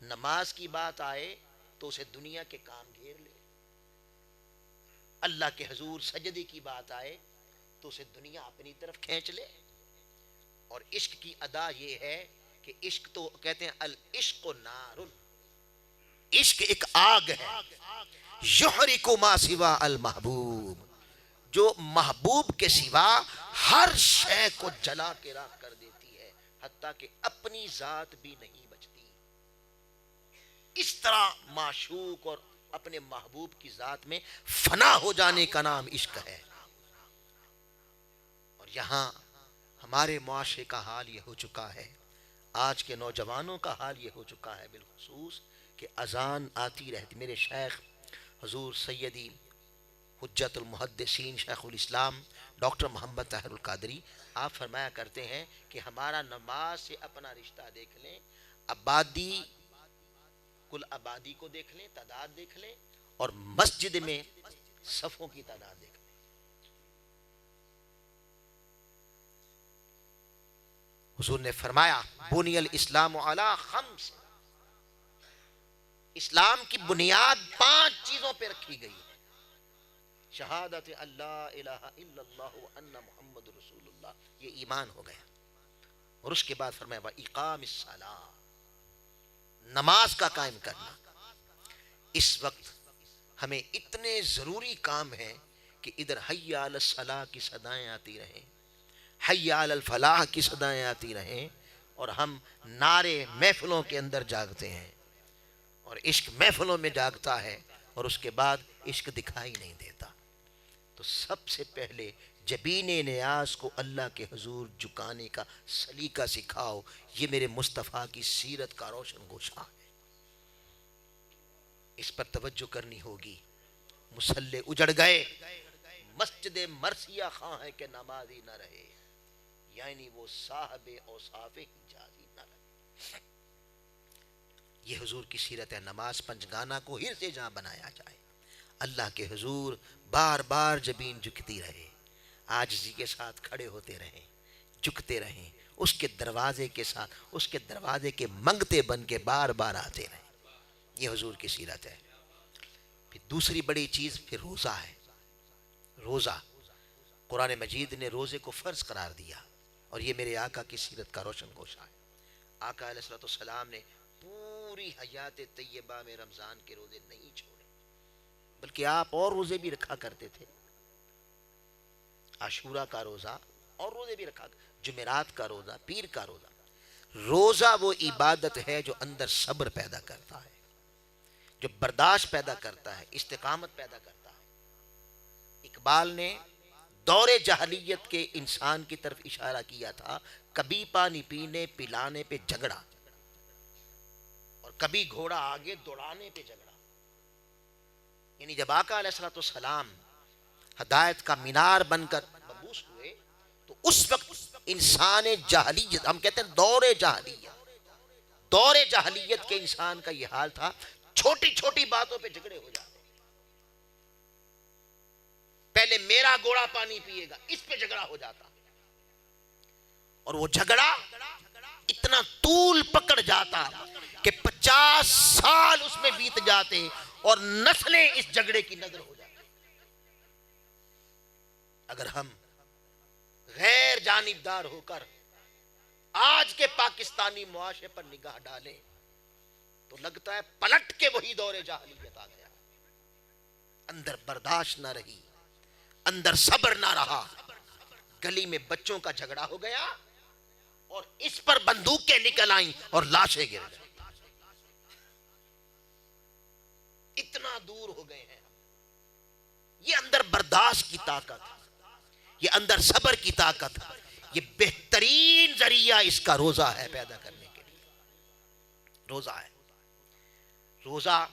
نماز کی بات آئے تو اسے دنیا کے کام گھیر لے، اللہ کے حضور سجدے کی بات آئے تو اسے دنیا اپنی طرف کھینچ لے. اور عشق کی ادا یہ ہے کہ عشق تو کہتے ہیں العشق نار، عشق ایک آگ ہے، یحرق ما سوا المحبوب، جو محبوب کے سوا ہر شے کو جلا کے راکھ کر دیتی ہے، حتیٰ کہ اپنی ذات بھی نہیں بچتی. اس طرح معشوق اور اپنے محبوب کی ذات میں فنا ہو جانے کا نام عشق ہے. اور یہاں ہمارے معاشرے کا حال یہ ہو چکا ہے، آج کے نوجوانوں کا حال یہ ہو چکا ہے بالخصوص کہ اذان آتی رہتی. میرے شیخ حضور سیدی حجت المحدثین شیخ الاسلام ڈاکٹر محمد طاہر القادری آپ فرمایا کرتے ہیں کہ ہمارا نماز سے اپنا رشتہ دیکھ لیں، آبادی کل آبادی کو دیکھ لیں، تعداد دیکھ لیں، اور مسجد میں صفوں کی تعداد دیکھ لیں. حضور نے فرمایا بنی الاسلام علی خمس، اسلام کی بنیاد 5 چیزوں پہ رکھی گئی ہے. شہادت اللہ الہ الا اللہ وان محمد رسول اللہ، یہ ایمان ہو گیا. اور اس کے بعد فرمایا واقام الصلاۃ، نماز کا قائم کرنا. اس وقت ہمیں اتنے ضروری کام ہیں کہ ادھر حی علی الصلاۃ کی صدائیں آتی رہیں، حی علی الفلاح کی صدائیں آتی رہیں، اور ہم نعرے محفلوں کے اندر جاگتے ہیں اور عشق محفلوں میں جاگتا ہے اور اس کے بعد عشق دکھائی نہیں دیتا. تو سب سے پہلے جبین نیاز کو اللہ کے حضور جھکانے کا سلیقہ سکھاؤ. یہ میرے مصطفیٰ کی سیرت کا روشن گوشہ ہے، اس پر توجہ کرنی ہوگی. مصلی اجڑ گئے، مسجد مرثیہ خواہ ہے کہ نمازی نہ رہے، یعنی وہ صاحب اوصاف حجازی نہ رہے. یہ حضور کی سیرت ہے. نماز پنجگانہ کو ہر سے جہاں بنایا جائے، اللہ کے حضور بار بار جبین جھکتی رہے، عاجزی کے ساتھ کھڑے ہوتے رہیں، جھکتے رہیں، اس کے دروازے کے ساتھ اس کے دروازے کے منگتے بن کے بار بار آتے رہیں. یہ حضور کی سیرت ہے. پھر دوسری بڑی چیز پھر روزہ ہے. روزہ قرآن مجید نے روزے کو فرض قرار دیا. اور یہ میرے آقا کی سیرت کا روشن گوشہ ہے۔ آقا علیہ السلام نے پوری حیات طیبہ میں رمضان کے روزے نہیں چھوڑے، بلکہ آپ اور روزے بھی رکھا کرتے تھے۔ عاشورہ کا روزہ اور روزے بھی رکھا، جمعرات کا روزہ، پیر کا روزہ۔ روزہ وہ عبادت ہے جو اندر صبر پیدا کرتا ہے، جو برداشت پیدا کرتا ہے، استقامت پیدا کرتا ہے۔ اقبال نے دور جاہلیت کے انسان کی طرف اشارہ کیا تھا، کبھی پانی پینے پلانے پہ جھگڑا، اور کبھی گھوڑا آگے دوڑانے پہ جھگڑا۔ یعنی جب آقا علیہ السلام ہدایت کا مینار بن کر مبعوث ہوئے تو اس وقت انسان جاہلیت، ہم کہتے ہیں دور جاہلیت کے انسان کا یہ حال تھا، چھوٹی چھوٹی باتوں پہ جھگڑے ہو جاتے۔ پہلے میرا گھوڑا پانی پیے گا، اس پہ جھگڑا ہو جاتا، اور وہ جھگڑا اتنا طول پکڑ جاتا کہ 50 سال اس میں بیت جاتے اور نسلیں اس جھگڑے کی نظر ہو جاتی۔ اگر ہم غیر جانبدار ہو کر آج کے پاکستانی معاشرے پر نگاہ ڈالیں تو لگتا ہے پلٹ کے وہی دور جاہلیت آ گیا۔ اندر برداشت نہ رہی، اندر صبر نہ رہا، گلی میں بچوں کا جھگڑا ہو گیا اور اس پر بندوقیں نکل آئیں اور لاشیں گر گئیں۔ اتنا دور ہو گئے ہیں۔ یہ اندر برداشت کی طاقت، یہ اندر صبر کی طاقت، یہ بہترین ذریعہ اس کا روزہ ہے پیدا کرنے کے لیے۔ روزہ ہے، روزہ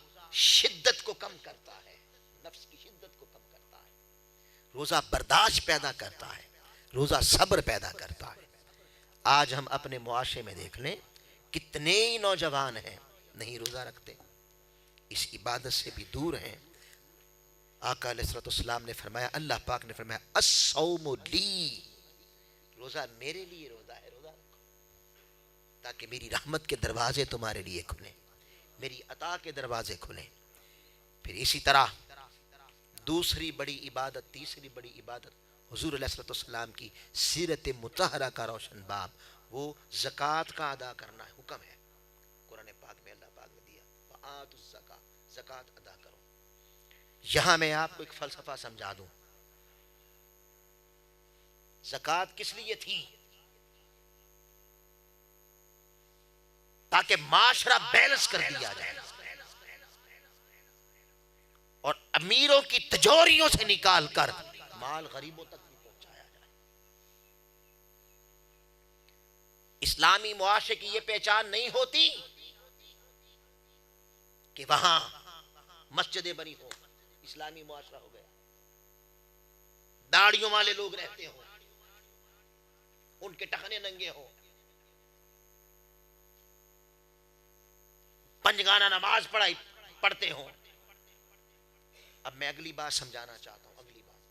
شدت کو کم کرتا ہے، نفس کی شدت کو کم کرتا ہے، روزہ برداشت پیدا کرتا ہے، روزہ صبر پیدا کرتا ہے۔ آج ہم اپنے معاشرے میں دیکھ لیں، کتنے ہی نوجوان ہیں نہیں روزہ رکھتے، اس عبادت سے بھی دور ہیں۔ آقا علیہ السلام نے فرمایا، اللہ پاک نے فرمایا، الصوم لی، روزہ میرے لیے روزہ ہے، روزہ رکھو تاکہ میری رحمت کے دروازے تمہارے لیے کھلیں، میری عطا کے دروازے کھلیں۔ پھر اسی طرح دوسری بڑی عبادت، تیسری بڑی عبادت حضور علیہ السلام کی سیرت مطہرہ کا روشن باب، وہ زکوٰۃ کا ادا کرنا ہے، حکم ہے قرآن پاک میں، اللہ پاک نے دیا، وآتوا الزکاۃ، زکوٰۃ ادا کرو۔ یہاں میں آپ کو ایک فلسفہ سمجھا دوں، زکوٰۃ کس لیے تھی؟ تاکہ معاشرہ بیلنس کر دیا جائے اور امیروں کی تجوریوں سے نکال کر مال غریبوں تک بھی پہنچایا جائے۔ اسلامی معاشرے کی یہ پہچان نہیں ہوتی کہ وہاں مسجدیں بنی ہوں، اسلامی معاشرہ ہو گیا، داڑھیوں والے لوگ رہتے ہوں، ان کے ٹخنے ننگے ہوں، پنجگانہ نماز پڑھتے ہوں۔ اب میں اگلی بات سمجھانا چاہتا ہوں، اگلی بات،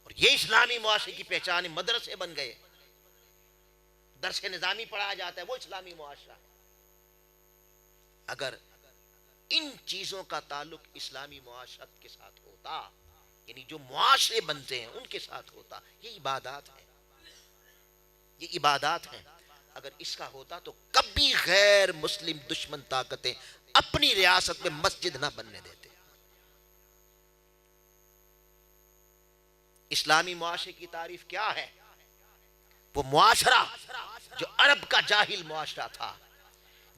اور یہ اسلامی معاشرے کی پہچان، مدرسے بن گئے، درس نظامی پڑھایا جاتا ہے، وہ اسلامی معاشرہ ہے۔ اگر ان چیزوں کا تعلق اسلامی معاشرت کے ساتھ ہوتا، یعنی جو معاشرے بنتے ہیں ان کے ساتھ ہوتا، یہ عبادات ہیں، یہ عبادات ہیں، اگر اس کا ہوتا تو کبھی غیر مسلم دشمن طاقتیں اپنی ریاست میں مسجد نہ بننے دیتے۔ اسلامی معاشرے کی تعریف کیا ہے؟ وہ معاشرہ جو عرب کا جاہل معاشرہ تھا،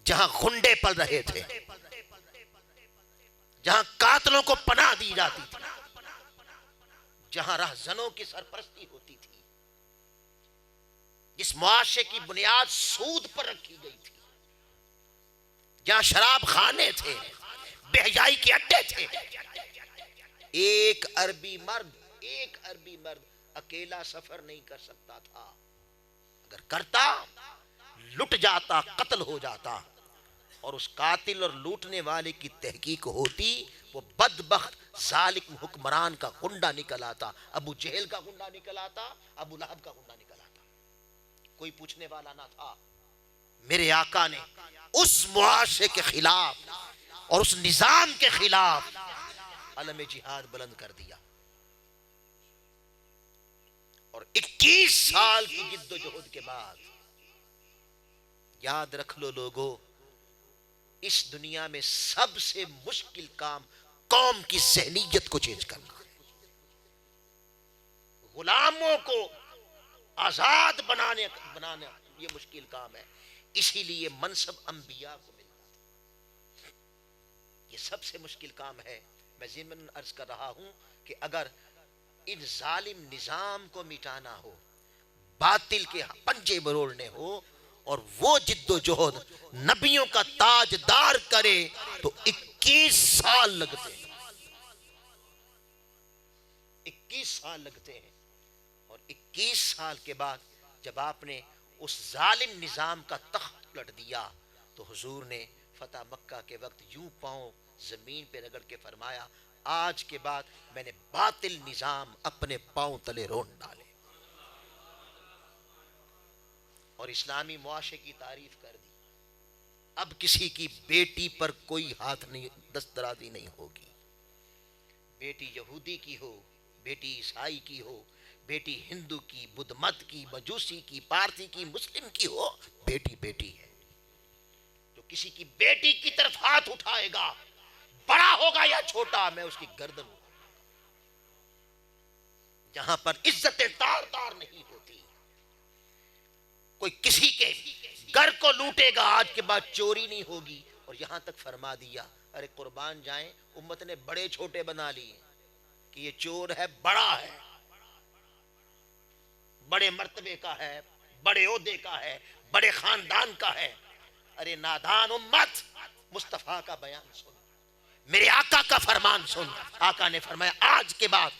جہاں غنڈے پل رہے تھے، جہاں قاتلوں کو پناہ دی جاتی تھی، جہاں رہزنوں کی سرپرستی ہوتی تھی، جس معاشرے کی بنیاد سود پر رکھی گئی تھی، جہاں شراب خانے تھے، بے حیائی کے اڈے تھے۔ ایک عربی مرد اکیلا سفر نہیں کر سکتا تھا، اگر کرتا لٹ جاتا، قتل ہو جاتا، اور اس قاتل اور لوٹنے والے کی تحقیق ہوتی، وہ بدبخت ظالم حکمران کا گنڈا نکل آتا، ابو جہل کا گنڈا نکل آتا، ابو لہب کا گنڈا نکل آتا، کوئی پوچھنے والا نہ تھا۔ میرے آقا نے اس معاشرے کے خلاف اور اس نظام کے خلاف علم جہاد بلند کر دیا، اور 21 سال کی جد و جہد کے بعد یاد رکھ لو لوگوں، اس دنیا میں سب سے مشکل کام قوم کی ذہنیت کو چینج کرنا ہے، غلاموں کو آزاد بنانا یہ مشکل کام ہے۔ اسی لیے منصب انبیاء کو ملتا، یہ سب سے مشکل کام ہے۔ میں ضمن عرض کر رہا ہوں کہ اگر ان ظالم نظام کو مٹانا ہو، باطل کے پنجے مروڑنے ہو، اور وہ جد و جہد نبیوں کا تاجدار کرے تو 21 سال لگتے ہیں، 21 سال لگتے ہیں۔ اور 21 سال کے بعد جب آپ نے اس ظالم نظام کا تخت پلٹ دیا تو حضور نے فتح مکہ کے وقت یوں پاؤں زمین پہ رگڑ کے فرمایا، آج کے بعد میں نے باطل نظام اپنے پاؤں تلے رون ڈالے، اور اسلامی معاشرے کی تعریف کر دی۔ اب کسی کی بیٹی پر کوئی ہاتھ نہیں، دسترازی نہیں ہوگی، بیٹی یہودی کی ہو، بیٹی عیسائی کی ہو، بیٹی ہندو کی، بدھ مت کی، مجوسی کی، پارسی کی، مسلم کی ہو، بیٹی بیٹی ہے۔ جو کسی کی بیٹی کی طرف ہاتھ اٹھائے گا، بڑا ہوگا یا چھوٹا، میں اس کی گردن اٹھاؤں گا۔ جہاں پر عزتیں تار تار نہیں ہوتی، کوئی کسی کے گھر کو لوٹے گا، آج کے بعد چوری نہیں ہوگی۔ اور یہاں تک فرما دیا، ارے قربان جائیں، امت نے بڑے چھوٹے بنا لیے کہ یہ چور ہے، بڑا ہے، بڑے مرتبے کا ہے، بڑے عہدے کا ہے، بڑے خاندان کا ہے۔ ارے نادان امت، مصطفیٰ کا بیان سن، میرے آقا کا فرمان سن۔ آقا نے فرمایا آج کے بعد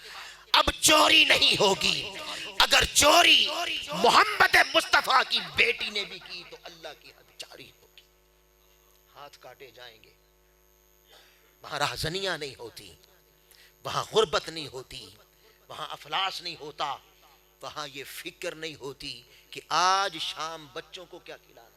اب چوری نہیں ہوگی، اگر چوری محمد مصطفیٰ کی بیٹی نے بھی کی تو اللہ کی حد جاری ہوگی، ہاتھ کاٹے جائیں گے۔ وہاں راہزنیاں نہیں ہوتی، وہاں غربت نہیں ہوتی، وہاں افلاس نہیں ہوتا، وہاں یہ فکر نہیں ہوتی کہ آج شام بچوں کو کیا کھلانا۔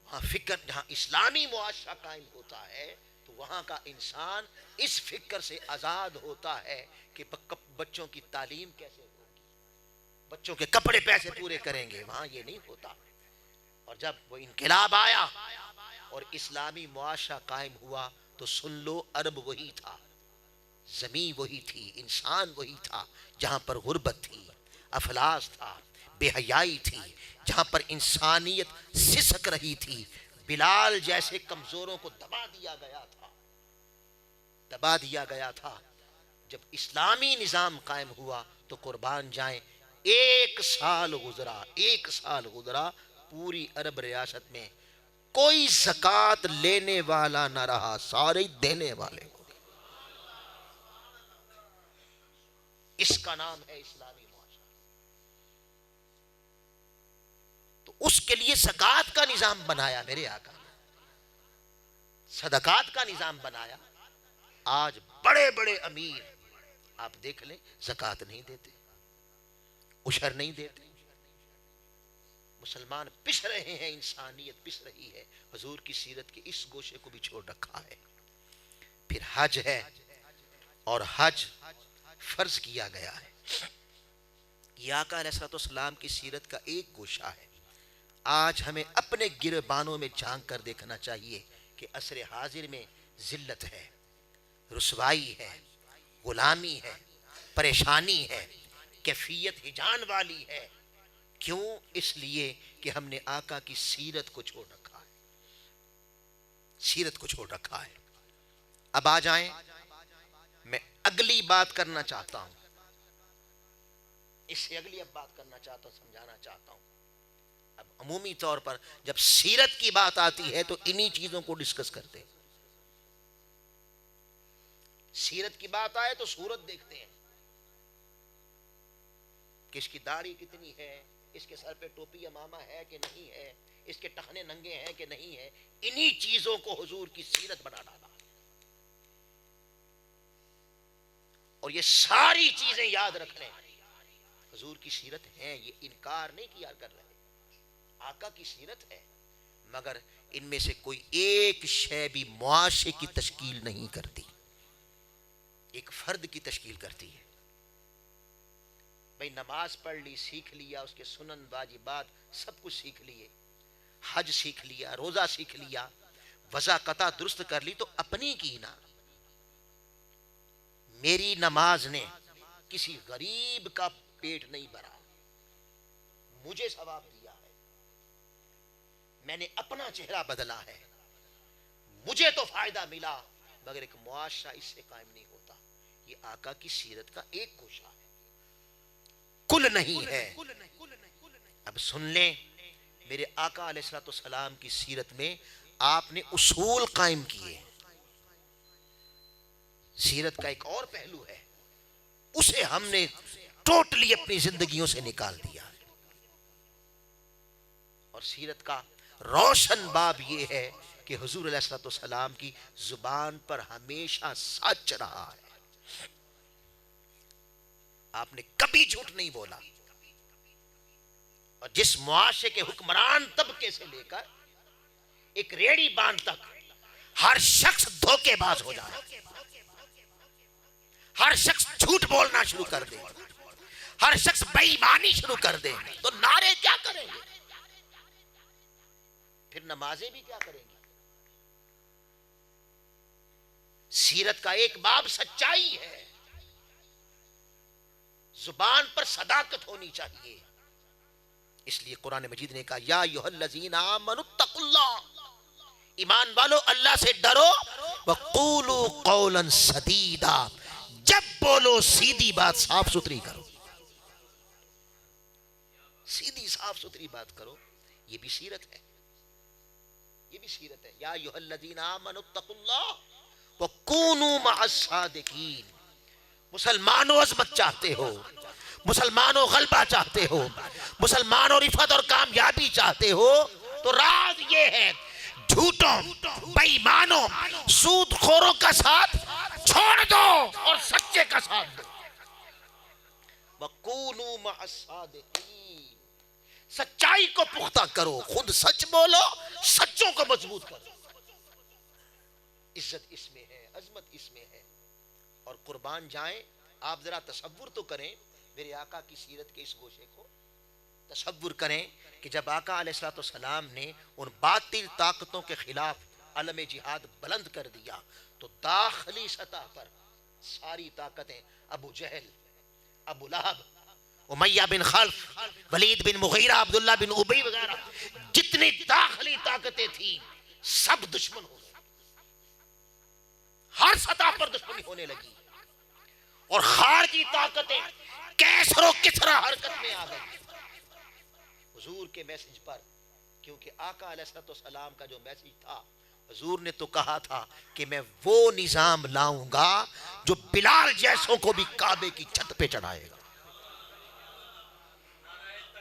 وہاں فکر، جہاں اسلامی معاشرہ قائم ہوتا ہے تو وہاں کا انسان اس فکر سے آزاد ہوتا ہے کہ بچوں کی تعلیم کیسے ہوگی، بچوں کے کپڑے پیسے پورے کریں گے، وہاں یہ نہیں ہوتا۔ اور جب وہ انقلاب آیا اور اسلامی معاشرہ قائم ہوا تو سن لو، عرب وہی تھا، زمین وہی تھی، انسان وہی تھا، جہاں پر غربت تھی، افلاس تھا، بے حیائی تھی، جہاں پر انسانیت سسک رہی تھی۔ بلال جیسے کمزوروں کو دبا دیا گیا تھا، دبا دیا گیا تھا۔ جب اسلامی نظام قائم ہوا تو قربان جائیں، 1 سال گزرا، 1 سال گزرا، پوری عرب ریاست میں کوئی زکوٰۃ لینے والا نہ رہا، سارے دینے والے ہو گئے۔ اس کا نام ہے اسلامی معاشرہ۔ تو اس کے لیے زکوٰۃ کا نظام بنایا میرے آقا نے، صدقات کا نظام بنایا۔ آج بڑے بڑے امیر آپ دیکھ لیں زکوٰۃ نہیں دیتے، عشر نہیں دیتے۔ مسلمان پس رہے ہیں، انسانیت پس رہی ہے، حضور کی سیرت کے اس گوشے کو بھی چھوڑ رکھا ہے۔ پھر حج ہے، اور حج فرض کیا گیا ہے۔ یہ آقا علیہ السلام کی سیرت کا ایک گوشہ ہے۔ آج ہمیں اپنے گربانوں میں جھانک کر دیکھنا چاہیے کہ عصر حاضر میں ذلت ہے، رسوائی ہے، غلامی ہے، پریشانی ہے، کیفیت ہجان والی ہے۔ کیوں؟ اس لیے کہ ہم نے آقا کی سیرت کو چھوڑ رکھا ہے، سیرت کو چھوڑ رکھا ہے۔ اب آ جائیں، میں اگلی بات کرنا چاہتا ہوں، اس سے اگلی اب بات کرنا چاہتا ہوں، سمجھانا چاہتا ہوں۔ اب عمومی طور پر جب سیرت کی بات آتی ہے تو انہی چیزوں کو ڈسکس کرتے ہیں۔ سیرت کی بات آئے تو صورت دیکھتے ہیں کہ اس کی داڑھی کتنی ہے، اس کے سر پہ ٹوپی امامہ ہے کہ نہیں ہے، اس کے ٹخنے ننگے ہیں کہ نہیں ہے۔ انہی چیزوں کو حضور کی سیرت بنا ڈالا، اور یہ ساری چیزیں یاد رکھ لیں، حضور کی سیرت ہیں، یہ انکار نہیں کیا کر رہے، آقا کی سیرت ہے، مگر ان میں سے کوئی ایک شے بھی معاشرے کی تشکیل نہیں کرتی، ایک فرد کی تشکیل کرتی ہے۔ بھئی نماز پڑھ لی، سیکھ لیا، اس کے سنن واجبات سب کچھ سیکھ لیے، حج سیکھ لیا، روزہ سیکھ لیا، وضع قطع درست کر لی، تو اپنی کی نا. میری نماز نے کسی غریب کا پیٹ نہیں بھرا، مجھے ثواب دیا ہے، میں نے اپنا چہرہ بدلا ہے، مجھے تو فائدہ ملا، مگر ایک معاشرہ اس سے قائم نہیں ہوتا. یہ آقا کی سیرت کا ایک گوشہ ہے، کل نہیں ہے. اب سن لیں، میرے آقا علیہ السلام کی سیرت میں آپ نے اصول قائم کیے. سیرت کا ایک اور پہلو ہے، اسے ہم نے ٹوٹلی اپنی زندگیوں سے نکال دیا. اور سیرت کا روشن باب یہ ہے کہ حضور علیہ السلام کی زبان پر ہمیشہ سچ رہا ہے. آپ نے کبھی جھوٹ نہیں بولا. اور جس معاشرے کے حکمران طبقے سے لے کر ایک ریڑی باندھ تک ہر شخص دھوکے باز ہو جائے، ہر شخص جھوٹ بولنا شروع کر دے، ہر شخص بے ایمانی شروع کر دے، تو نعرے کیا کریں گے؟ پھر نمازیں بھی کیا کریں گی؟ سیرت کا ایک باب سچائی ہے، زبان پر صداقت ہونی چاہیے. اس لیے قرآن مجید نے کہا یا ایھا الذین آمنوا اتقوا اللہ، ایمان والو اللہ سے ڈرو، وقولوا قولا سدیدا، جب بولو سیدھی بات صاف ستھری کرو، سیدھی صاف ستھری بات کرو. یہ بھی سیرت ہے، یہ بھی سیرت ہے. یا ایھا الذین آمنوا اتقوا اللہ وکونوا مع الصادقین. مسلمانوں عظمت چاہتے ہو، مسلمانوں غلبہ چاہتے ہو، مسلمانوں رفعت اور کامیابی چاہتے ہو، تو راز یہ ہے جھوٹوں، بے ایمانوں، سود خوروں کا ساتھ چھوڑ دو اور سچے کا ساتھ دو. وَقُولُوا مَعَ الصَّادِقِينَ، سچائی کو پختہ کرو، خود سچ بولو، سچوں کو مضبوط کرو. عزت اس میں ہے، عظمت اس میں ہے. اور قربان جائیں، آپ ذرا تصور تو کریں میرے آقا کی سیرت کے اس گوشے کو. تصور کریں کہ جب آقا علیہ السلام نے ان باطل طاقتوں کے خلاف علم جہاد بلند کر دیا، تو داخلی سطح پر ساری طاقتیں، ابو جہل، ابو لہب، امیہ بن خلف، ولید بن مغیرہ، عبداللہ بن ابی وغیرہ، جتنی داخلی طاقتیں تھیں سب دشمن ہو گئے. ہر سطح پر دشمنی ہونے لگی، اور خارجی طاقتیں کیسر و کسرا حرکت میں آ گئی حضور کے میسج پر. کیونکہ آقا علیہ السلام کا جو میسج تھا، حضور نے تو کہا تھا کہ میں وہ نظام لاؤں گا جو بلال جیسوں کو بھی کعبے کی چھت پہ چڑھائے گا.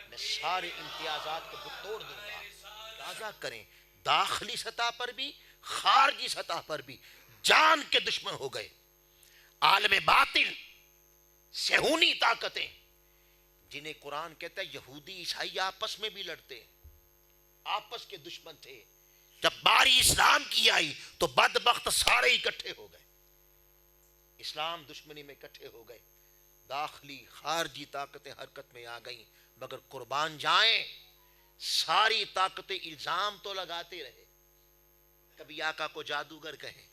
میں سارے امتیازات کو توڑ دوں گا. اندازہ کریں، داخلی سطح پر بھی خارجی سطح پر بھی جان کے دشمن ہو گئے. عالم باطل، صہیونی طاقتیں، جنہیں قرآن کہتا ہے یہودی عیسائی آپس میں بھی لڑتے ہیں، آپس کے دشمن تھے. جب باری اسلام کی آئی تو بدبخت سارے اکٹھے ہو گئے، اسلام دشمنی میں اکٹھے ہو گئے. داخلی خارجی طاقتیں حرکت میں آ گئیں، مگر قربان جائیں ساری طاقتیں الزام تو لگاتے رہے. کبھی آقا کو جادوگر کہیں،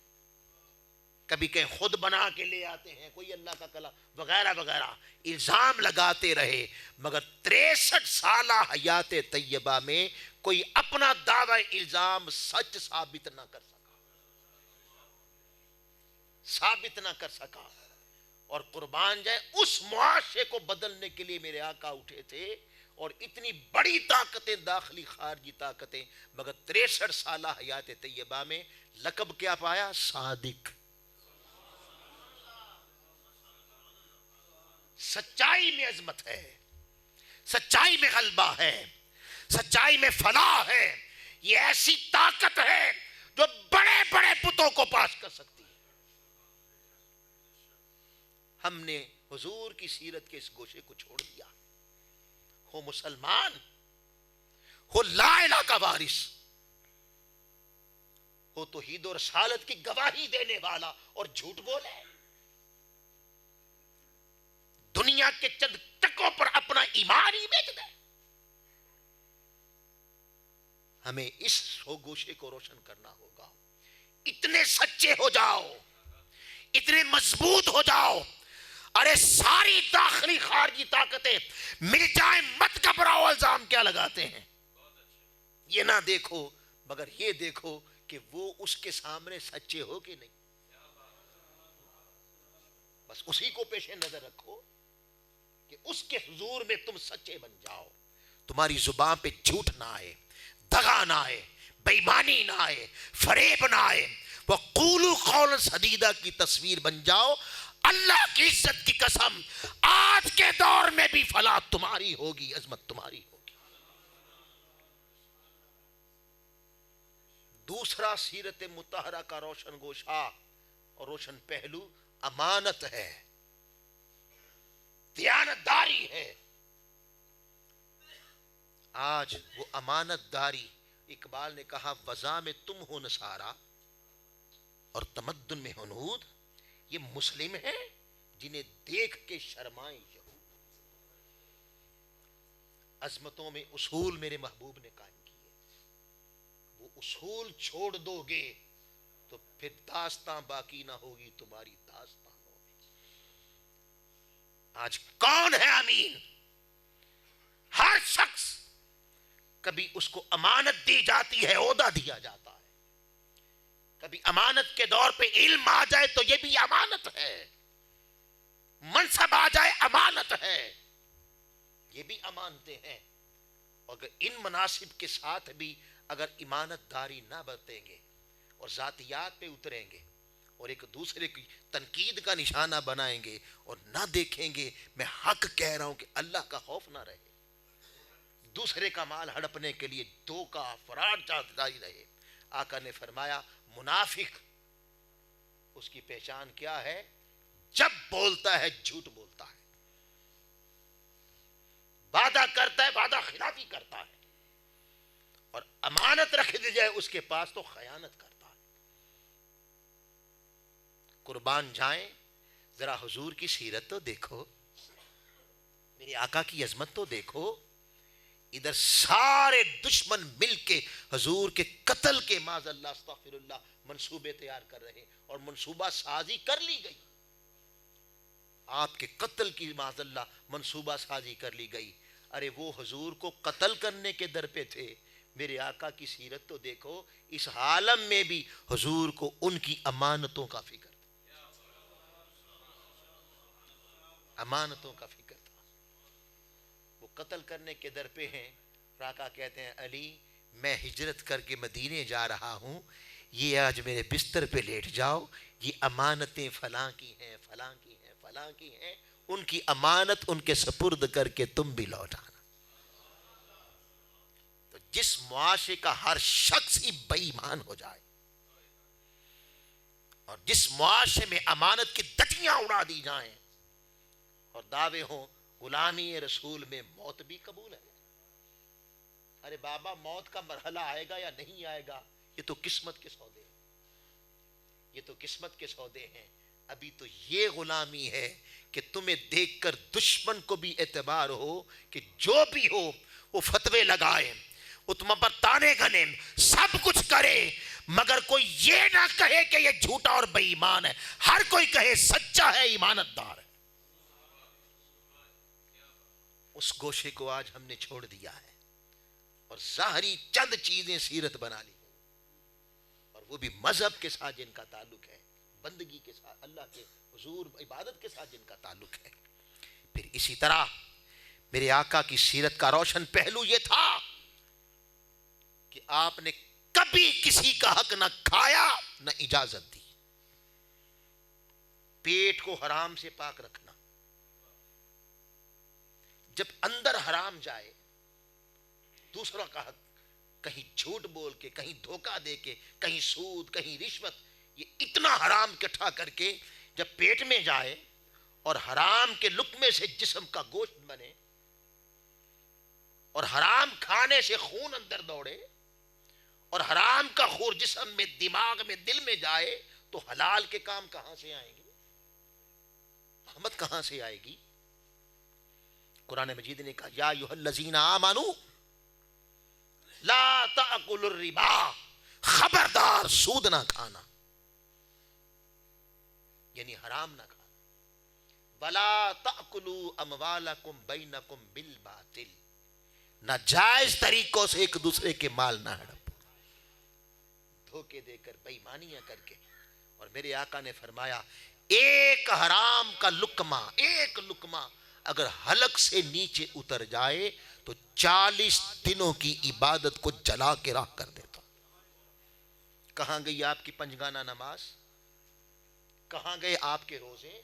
کبھی کہیں خود بنا کے لے آتے ہیں، کوئی اللہ کا کلام وغیرہ وغیرہ، الزام لگاتے رہے، مگر 63 سالہ حیات طیبہ میں کوئی اپنا دعوی الزام سچ ثابت نہ کر سکا، ثابت نہ کر سکا. اور قربان جائے اس معاشرے کو بدلنے کے لیے میرے آقا اٹھے تھے، اور اتنی بڑی طاقتیں، داخلی خارجی طاقتیں، مگر 63 سالہ حیات طیبہ میں لقب کیا پایا؟ صادق. سچائی میں عظمت ہے، سچائی میں غلبہ ہے، سچائی میں فلاح ہے. یہ ایسی طاقت ہے جو بڑے بڑے بتوں کو پاس کر سکتی ہے. ہم نے حضور کی سیرت کے اس گوشے کو چھوڑ دیا. ہو مسلمان، ہو لا الہ کا وارث، ہو توحید و رسالت کی گواہی دینے والا، اور جھوٹ بولے. دنیا کے چند ٹکوں اپنا ایمان ہی بیچ دیں. ہمیں اس گوشے کو روشن کرنا ہوگا. اتنے سچے ہو جاؤ, اتنے مضبوط ہو جاؤ, ارے ساری داخلی خارجی طاقتیں مل جائیں, مت گھبراؤ. الزام کیا لگاتے ہیں؟ یہ نہ دیکھو مگر یہ دیکھو کہ وہ اس کے سامنے سچے ہو کہ نہیں. بس اسی کو پیش نظر رکھو کہ اس کے حضور میں تم سچے بن جاؤ. تمہاری زبان پہ جھوٹ نہ آئے, دغا نہ آئے, بے ایمانی نہ آئے, فریب نہ آئے. وَقُولُوا قَوْلًا سَدِيدًا کی تصویر بن جاؤ. اللہ کی عزت کی قسم, آج کے دور میں بھی فلاح تمہاری ہوگی, عظمت تمہاری ہوگی. دوسرا سیرت مطہرہ کا روشن گوشہ اور روشن پہلو امانت ہے, دیانتداری ہے. آج وہ امانت داری, اقبال نے کہا وضع میں تم ہو نصارہ اور تمدن میں ہنود, یہ مسلم ہیں جنہیں دیکھ کے شرمائیں یہود. عظمتوں میں اصول میرے محبوب نے قائم کیے, وہ اصول چھوڑ دو گے تو پھر داستاں باقی نہ ہوگی تمہاری داستانوں میں. آج کون ہے امین؟ ہر شخص, کبھی اس کو امانت دی جاتی ہے, عہدہ دیا جاتا ہے. کبھی امانت کے دور پہ علم آ جائے تو یہ بھی امانت ہے, منصب آ جائے امانت ہے, یہ بھی امانتیں ہیں. اور ان مناصب کے ساتھ بھی اگر امانت داری نہ برتیں گے اور ذاتیات پہ اتریں گے اور ایک دوسرے کی تنقید کا نشانہ بنائیں گے اور نہ دیکھیں گے میں حق کہہ رہا ہوں کہ اللہ کا خوف نہ رہے, دوسرے کا مال ہڑپنے کے لیے دھوکہ فراڈ جاری رہے. آقا نے فرمایا منافق اس کی پہچان کیا ہے؟ جب بولتا ہے جھوٹ بولتا ہے, وعدہ کرتا ہے وعدہ خلافی کرتا ہے, اور امانت رکھ دی جائے اس کے پاس تو خیانت کرتا ہے. قربان جائیں, ذرا حضور کی سیرت تو دیکھو, میرے آقا کی عظمت تو دیکھو. ادھر سارے دشمن مل کے حضور کے قتل کے معاذ اللہ استغفر اللہ منصوبے تیار کر رہے, اور منصوبہ سازی کر لی گئی. آپ کے قتل کی معاذ اللہ منصوبہ سازی کر لی گئی. ارے وہ حضور کو قتل کرنے کے در پہ تھے. میرے آقا کی سیرت تو دیکھو, اس عالم میں بھی حضور کو ان کی امانتوں کا فکر تھا, امانتوں کا فکر تھا. وہ قتل کرنے کے در پہ ہیں, آقا کہتے ہیں علی میں ہجرت کر کے مدینے جا رہا ہوں, یہ آج میرے بستر پہ لیٹ جاؤ, یہ امانتیں فلاں کی ہیں فلاں کی ہیں فلاں کی ہیں, ان کی امانت ان کے سپرد کر کے تم بھی لوٹانا. تو جس معاشرے کا ہر شخص ہی بے ایمان ہو جائے اور جس معاشرے میں امانت کی دھجیاں اڑا دی جائیں اور دعوے ہوں غلامی رسول میں موت بھی قبول ہے. ارے بابا موت کا مرحلہ آئے گا یا نہیں آئے گا, یہ تو قسمت کے سودے ہیں, یہ تو قسمت کے سودے ہیں. ابھی تو یہ غلامی ہے کہ تمہیں دیکھ کر دشمن کو بھی اعتبار ہو کہ جو بھی ہو وہ فتوے لگائے, وہ تم پر تانے گنے, سب کچھ کرے, مگر کوئی یہ نہ کہے کہ یہ جھوٹا اور بے ایمان ہے. ہر کوئی کہے سچا ہے, ایمانت دار ہے. اس گوشے کو آج ہم نے چھوڑ دیا ہے اور ظاہری چند چیزیں سیرت بنا لی, اور وہ بھی مذہب کے ساتھ جن کا تعلق ہے, بندگی کے ساتھ, اللہ کے حضور عبادت کے ساتھ جن کا تعلق ہے. پھر اسی طرح میرے آقا کی سیرت کا روشن پہلو یہ تھا کہ آپ نے کبھی کسی کا حق نہ کھایا نہ اجازت دی. پیٹ کو حرام سے پاک رکھنا, جب اندر حرام جائے دوسروں کا حق کہیں جھوٹ بول کے, کہیں دھوکہ دے کے, کہیں سود, کہیں رشوت, یہ اتنا حرام اکٹھا کر کے جب پیٹ میں جائے اور حرام کے لقمے سے جسم کا گوشت بنے اور حرام کھانے سے خون اندر دوڑے اور حرام کا خور جسم میں, دماغ میں, دل میں جائے, تو حلال کے کام کہاں سے آئیں گے, رحمت کہاں سے آئے گی. قرآن مجید نے کہا یا ایھا الذین آمنوا لا تأکلوا الربا، خبردار سود نہ کھانا، یعنی حرام نہ کھانا، ولا تأکلوا اموالکم بینکم بالباطل، ناجائز طریقوں سے ایک دوسرے کے مال نہ ہڑپو، دھوکے دے کر بےایمانیاں کر کے۔ اور میرے آقا نے فرمایا ایک حرام کا لقمہ، ایک لقمہ اگر حلق سے نیچے اتر جائے تو 40 دنوں کی عبادت کو جلا کے راکھ کر دیتا۔ کہاں گئی آپ کی پنجگانہ نماز، کہاں گئے آپ کے روزے،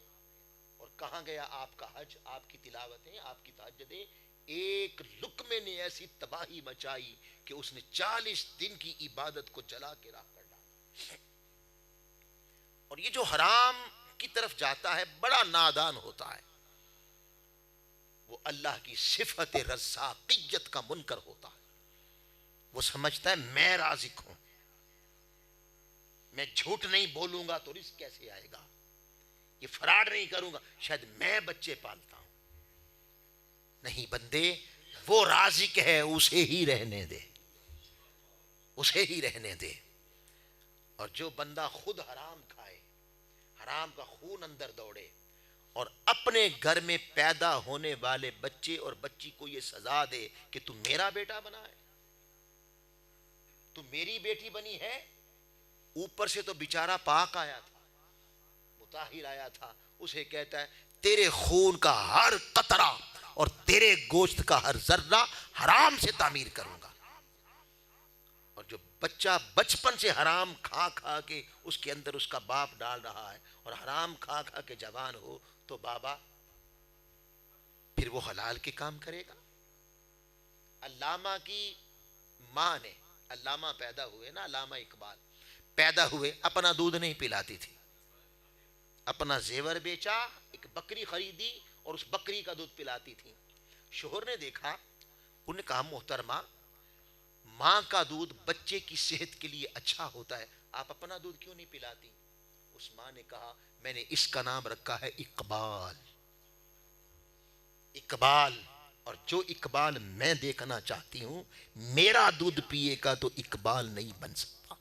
اور کہاں گیا آپ کا حج، آپ کی تلاوتیں، آپ کی تہجدیں؟ ایک لقمے نے ایسی تباہی مچائی کہ اس نے 40 دن کی عبادت کو جلا کے راکھ کر ڈالا۔ اور یہ جو حرام کی طرف جاتا ہے بڑا نادان ہوتا ہے، وہ اللہ کی صفت رزاقیت کا منکر ہوتا ہے۔ وہ سمجھتا ہے میں رازق ہوں، میں جھوٹ نہیں بولوں گا تو رزق کیسے آئے گا، یہ فراڈ نہیں کروں گا شاید میں بچے پالتا ہوں۔ نہیں بندے، وہ رازق ہے، اسے ہی رہنے دے، اسے ہی رہنے دے۔ اور جو بندہ خود حرام کھائے، حرام کا خون اندر دوڑے، اور اپنے گھر میں پیدا ہونے والے بچے اور بچی کو یہ سزا دے کہ تم میرا بیٹا بنا ہے، تم میری بیٹی بنی ہے، اوپر سے تو بیچارہ پاک آیا تھا، مطہر آیا تھا، اسے کہتا ہے تیرے خون کا ہر قطرہ اور تیرے گوشت کا ہر ذرہ حرام سے تعمیر کروں گا۔ اور جو بچہ بچپن سے حرام کھا کھا کے اس کے اندر اس کا باپ ڈال رہا ہے، اور حرام کھا کھا کے جوان ہو تو بابا پھر وہ حلال کے کام کرے گا۔ علامہ کی ماں نے، علامہ پیدا ہوئے نا، علامہ اقبال پیدا ہوئے، اپنا دودھ نہیں پلاتی تھی، اپنا زیور بیچا، ایک بکری خریدی اور اس بکری کا دودھ پلاتی تھی۔ شوہر نے دیکھا، انہوں نے کہا محترمہ ماں کا دودھ بچے کی صحت کے لیے اچھا ہوتا ہے، آپ اپنا دودھ کیوں نہیں پلاتی؟ اس ماں نے کہا میں نے اس کا نام رکھا ہے اقبال، اقبال، اور جو اقبال میں دیکھنا چاہتی ہوں میرا دودھ پیے گا تو اقبال نہیں بن سکتا۔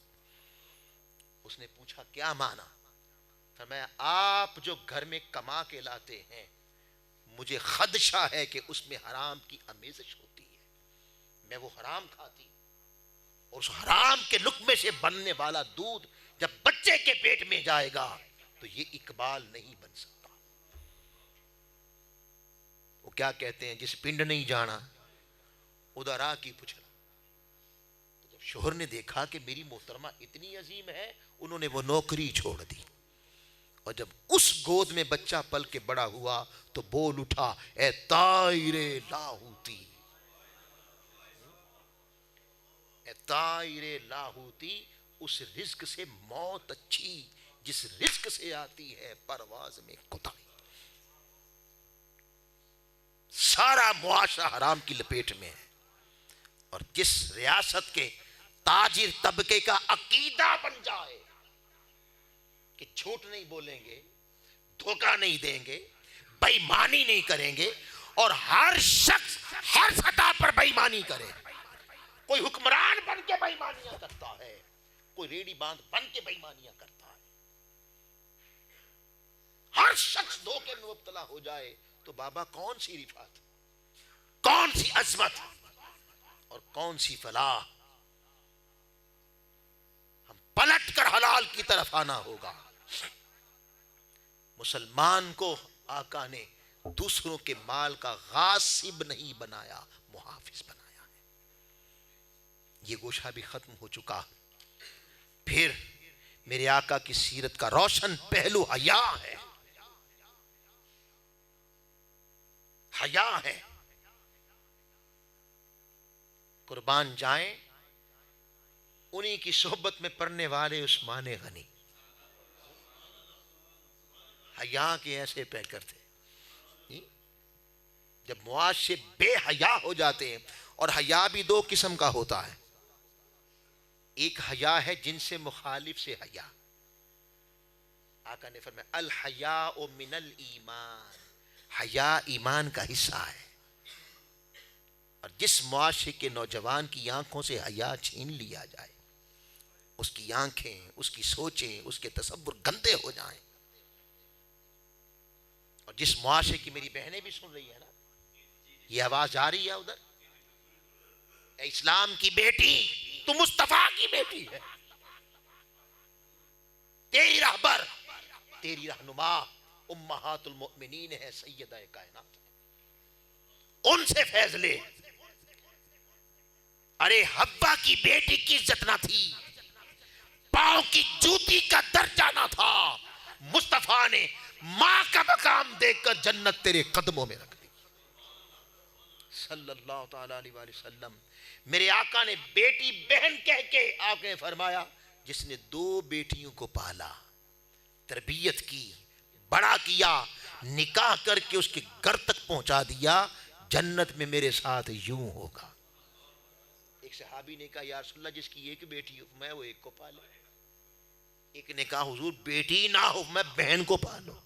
اس نے پوچھا کیا مانا؟ فرمایا آپ جو گھر میں کما کے لاتے ہیں مجھے خدشہ ہے کہ اس میں حرام کی آمیزش ہوتی ہے، میں وہ حرام کھاتی، اور اس حرام کے لقمے سے بننے والا دودھ جب بچے کے پیٹ میں جائے گا تو یہ اقبال نہیں بن سکتا۔ وہ کیا کہتے ہیں جس پنڈ نہیں جانا ادھر آ کی پوچھنا۔ تو جب شوہر نے دیکھا کہ میری محترمہ اتنی عظیم ہے، انہوں نے وہ نوکری چھوڑ دی، اور جب اس گود میں بچہ پل کے بڑا ہوا تو بول اٹھا اے طائر لاہوتی، اے طائر لاہوتی، اس رزق سے موت اچھی جس رزق سے آتی ہے پرواز میں کوتاہی۔ سارا معاشرہ حرام کی لپیٹ میں ہے، اور جس ریاست کے تاجر طبقے کا عقیدہ بن جائے کہ جھوٹ نہیں بولیں گے، دھوکہ نہیں دیں گے، بے ایمانی نہیں کریں گے، اور ہر شخص ہر سطح پر بے ایمانی کرے، کوئی حکمران بن کے بے ایمانیاں کرتا ہے، کوئی ریڑھی باندھ بن کے بے ایمانیاں کرتا ہے، ہر شخص دھوکے میں مبتلا ہو جائے تو بابا کون سی رفعت، کون سی عظمت اور کون سی فلاح؟ ہم پلٹ کر حلال کی طرف آنا ہوگا۔ مسلمان کو آقا نے دوسروں کے مال کا غاصب نہیں بنایا، محافظ بنایا ہے۔ یہ گوشہ بھی ختم ہو چکا۔ پھر میرے آقا کی سیرت کا روشن پہلو حیا ہے، حیا ہے۔ قربان جائیں انہی کی صحبت میں پڑھنے والے عثمان غنی، حیا کے ایسے پیکر تھے۔ جب معاذ سے بے حیا ہو جاتے ہیں، اور حیا بھی دو قسم کا ہوتا ہے، ایک حیا ہے جن سے مخالف سے حیا۔ آقا نے فرمایا الحیاء من الایمان، حیا ایمان کا حصہ ہے۔ اور جس معاشرے کے نوجوان کی آنکھوں سے حیا چھین لیا جائے، اس کی آنکھیں، اس کی سوچیں، اس کے تصور گندے ہو جائیں، اور جس معاشرے کی میری بہنیں بھی سن رہی ہیں نا، یہ آواز جا رہی ہے ادھر، اے اسلام کی بیٹی، تو مصطفیٰ کی بیٹی ہے، تیری رہبر، تیری رہنما امہات المؤمنین ہے، سیدہ کائنات، ان سے فیض لے۔ ارے حوا کی بیٹی کی عزت نہ تھی، پاؤں کی جوتی کا درجہ نہ تھا، مصطفیٰ نے ماں کا مقام دے کر جنت تیرے قدموں میں رکھ دی صلی اللہ تعالیٰ علیہ وآلہ وسلم۔ میرے آقا نے بیٹی بہن کہہ کے آپ نے فرمایا، جس نے 2 بیٹیوں کو پالا، تربیت کی، بڑا کیا، نکاح کر کے اس کے گھر تک پہنچا دیا، جنت میں میرے ساتھ یوں ہوگا۔ ایک صحابی نے کہا یا رسول اللہ جس کی ایک بیٹی ہو میں وہ ایک کو پالوں، ایک نے کہا حضور بیٹی نہ ہو میں بہن کو پالوں،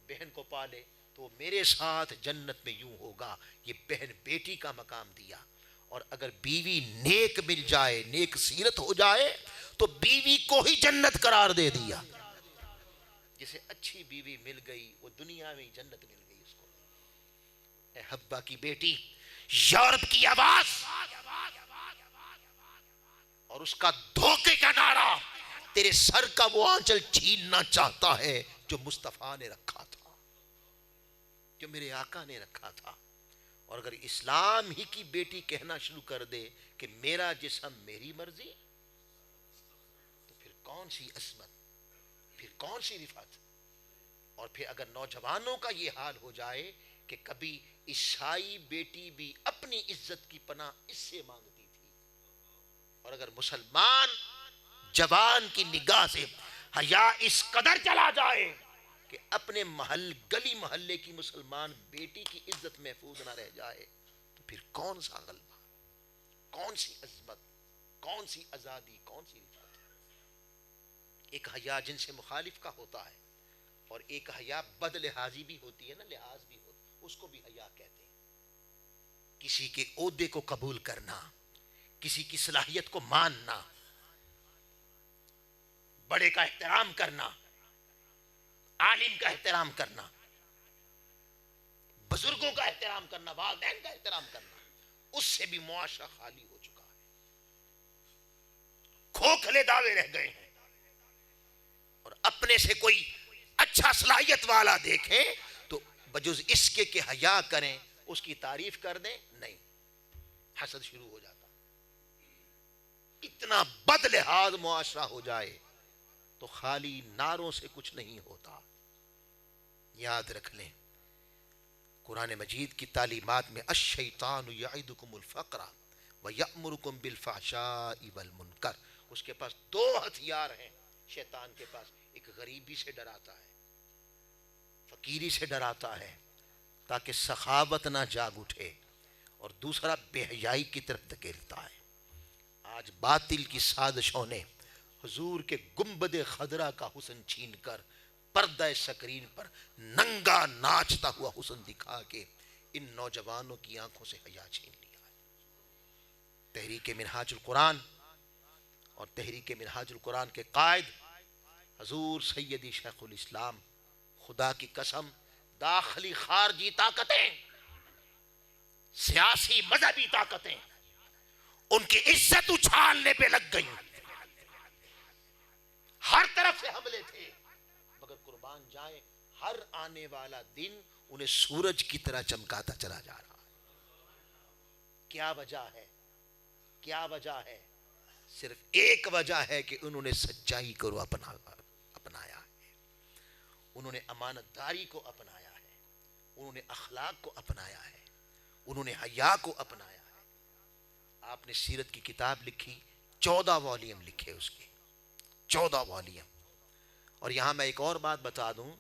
بہن کو پالے تو میرے ساتھ جنت میں یوں ہوگا۔ یہ بہن بیٹی کا مقام دیا، اور اگر بیوی نیک مل جائے، نیک سیرت ہو جائے تو بیوی کو ہی جنت قرار دے دیا۔ جسے اچھی بیوی مل گئی وہ دنیا میں جنت مل گئی اس کو۔ اے حبہ کی بیٹی، یورپ کی آواز اور اس کا دھوکے کا نعرہ تیرے سر کا وہ آنچل چھیننا چاہتا ہے جو مصطفیٰ نے رکھا تھا، جو میرے آقا نے رکھا تھا۔ اور اگر اسلام ہی کی بیٹی کہنا شروع کر دے کہ میرا جسم میری مرضی، تو پھر کون سی عصمت، پھر کون سی رفعت۔ اور پھر اگر نوجوانوں کا یہ حال ہو جائے کہ کبھی عیسائی بیٹی بھی اپنی عزت کی پناہ اس سے مانگتی تھی، اور اگر مسلمان جوان کی نگاہ سے حیا اس قدر چلا جائے کہ اپنے گلی محلے کی مسلمان بیٹی کی عزت محفوظ نہ رہ جائے، تو پھر کون سا غلبہ، کون سی عظمت، کون سی آزادی، کون سی رفعت۔ ایک حیا جن سے مخالف کا ہوتا ہے، اور ایک حیا بد لحاظی بھی ہوتی ہے نا، لحاظ بھی ہوتا ہے، اس کو بھی حیا کہتے ہیں۔ کسی کے عہدے کو قبول کرنا، کسی کی صلاحیت کو ماننا، بڑے کا احترام کرنا، عالم کا احترام کرنا، بزرگوں کا احترام کرنا، والدین کا احترام کرنا، اس سے بھی معاشرہ خالی ہو چکا ہے۔ کھوکھلے دعوے رہ گئے ہیں، اور اپنے سے کوئی اچھا صلاحیت والا دیکھیں تو بجز اس کے کہ حیا کریں، اس کی تعریف کر دیں، نہیں، حسد شروع ہو جاتا۔ اتنا بد لحاظ معاشرہ ہو جائے تو خالی نعروں سے کچھ نہیں ہوتا۔ یاد رکھ لیں، قرآن مجید کی تعلیمات میں الشیطان یعدکم الفقر ویأمرکم بالفحشاء والمنکر، اس کے پاس 2 ہتھیار ہیں شیطان کے پاس، ایک غریبی سے ڈراتا ہے، فقیری سے ڈراتا ہے تاکہ سخاوت نہ جاگ اٹھے، اور دوسرا بے حیائی کی طرف دھکیلتا ہے۔ آج باطل کی سازشوں نے حضور کے گنبد خضرا کا حسن چھین کر پردہ سکرین پر ننگا ناچتا ہوا حسن دکھا کے ان نوجوانوں کی آنکھوں سے حیا چھین لیا ہے۔ تحریک منہاج القرآن اور تحریک منہاج القرآن کے قائد حضور سیدی شیخ الاسلام، خدا کی قسم داخلی خارجی طاقتیں، سیاسی مذہبی طاقتیں ان کی عزت اچھالنے پہ لگ گئیں، ہر طرف سے حملے تھے، مگر قربان جائیں ہر آنے والا دن انہیں سورج کی طرح چمکاتا چلا جا رہا ہے۔ کیا وجہ ہے؟ کیا وجہ ہے؟ صرف ایک وجہ ہے کہ انہوں نے سچائی کو اپنایا ہے، انہوں نے امانت داری کو اپنایا ہے، انہوں نے اخلاق کو اپنایا ہے، انہوں نے حیا کو اپنایا ہے۔ آپ نے سیرت کی کتاب لکھی، 14 والیوم لکھے اس کے، 14 والیوم۔ اور یہاں میں ایک اور بات بتا دوں،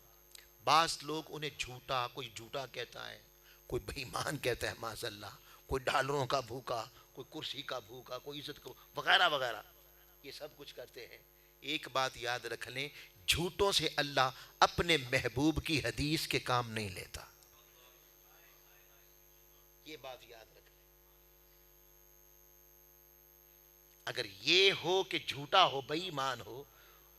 بعض لوگ انہیں جھوٹا، کوئی جھوٹا کہتا ہے، کوئی بے ایمان کہتا ہے معاذ اللہ، کوئی ڈالروں کا بھوکا، کوئی کرسی کا بھوکا، کوئی عزت کا وغیرہ وغیرہ، یہ سب کچھ کرتے ہیں۔ ایک بات یاد رکھ لیں، جھوٹوں سے اللہ اپنے محبوب کی حدیث کے کام نہیں لیتا۔ یہ بات یاد رکھیں. اگر یہ ہو کہ جھوٹا ہو، بے ایمان ہو،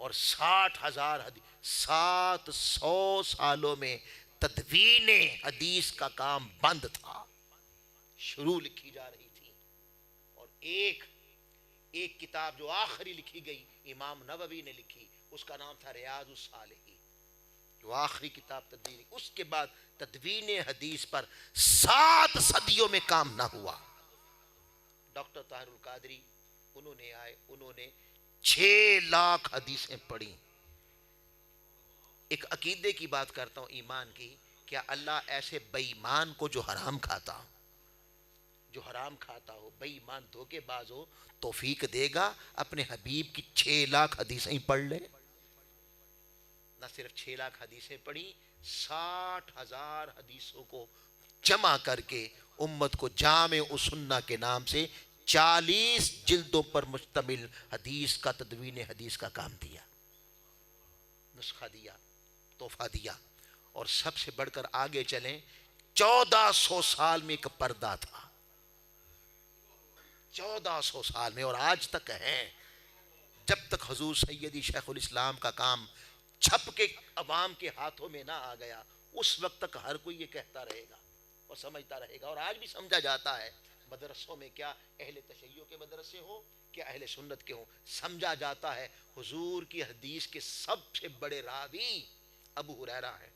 اور 60,000 حدیث 700 سالوں میں تدوین حدیث کا کام بند تھا، شروع لکھی جا رہی تھی، اور ایک کتاب جو آخری لکھی گئی امام نووی نے لکھی، اس کا نام تھا ریاض الصالحین، جو آخری کتاب تدوین، اس کے بعد تدوین حدیث پر 7 صدیوں میں کام نہ ہوا. ڈاکٹر طاہر القادری انہوں نے آئے، انہوں نے 6 لاکھ حدیثیں پڑھی. ایک عقیدے کی بات کرتا ہوں، ایمان کی. کیا اللہ ایسے بے ایمان کو جو حرام کھاتا ہو، بے ایمان دھوکے باز ہو، توفیق دے گا اپنے حبیب کی 6 لاکھ حدیثیں پڑھ لے؟ نہ صرف 6 لاکھ حدیثیں پڑھی، 60,000 حدیثوں کو جمع کر کے امت کو جامع السنہ کے نام سے 40 جلدوں پر مشتمل حدیث کا تدوین حدیث کا کام دیا، نسخہ دیا، تحفہ دیا. اور سب سے بڑھ کر آگے چلیں، 1400 سال میں ایک پردہ تھا، 1400 سال میں، اور آج تک ہے. جب تک حضور سیدی شیخ الاسلام کا کام چھپ کے عوام کے ہاتھوں میں نہ آ گیا، اس وقت تک ہر کوئی یہ کہتا رہے گا اور سمجھتا رہے گا. اور آج بھی سمجھا جاتا ہے مدرسوں میں، کیا اہل تشیع کے مدرسے ہوں کیا اہل سنت کے ہوں، سمجھا جاتا ہے حضور کی حدیث کے سب سے بڑے راوی ابو ہریرہ ہیں،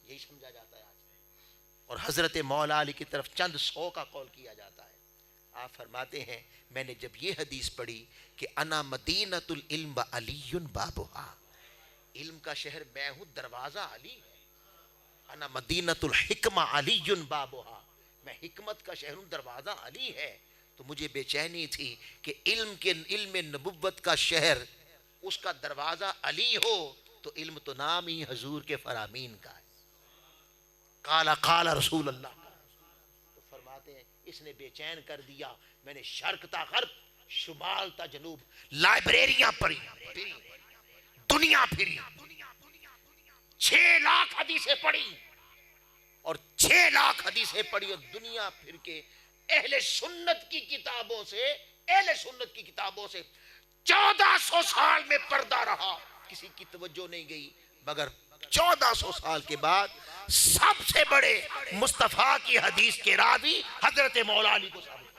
یہی سمجھا جاتا ہے آج. اور حضرت مولا علی کی طرف چند 100 کا قول کیا جاتا ہے. آپ فرماتے ہیں میں نے جب یہ حدیث پڑھی کہ انا مدینۃ العلم و علی بابھا، علم کا شہر میں ہوں، دروازہ علی ہے. انا مدینۃ الحکمہ علی بابھا، میں حکمت کا شہر ہوں، دروازہ علی ہے. تو مجھے بے چینی تھی کہ علم نبوت کا شہر، اس کا دروازہ علی ہو، تو علم تو نام ہی حضور کے فرامین کا ہے. قال رسول اللہ، تو فرماتے ہیں اس نے بے چین کر دیا. میں نے شرق تا غرب، شمال تا جنوب لائبریریاں پڑھی، دنیا پھری، 6 لاکھ حدیثیں پڑھی، اور 6 لاکھ حدیثیں پڑھی اور دنیا پھر کے اہل سنت کی کتابوں سے 1400 سال میں پردہ رہا، کسی کی توجہ نہیں گئی. مگر 1400 سال کے بعد سب سے بڑے مصطفیٰ کی حدیث کے راوی حضرت مولا علی کو ثابت،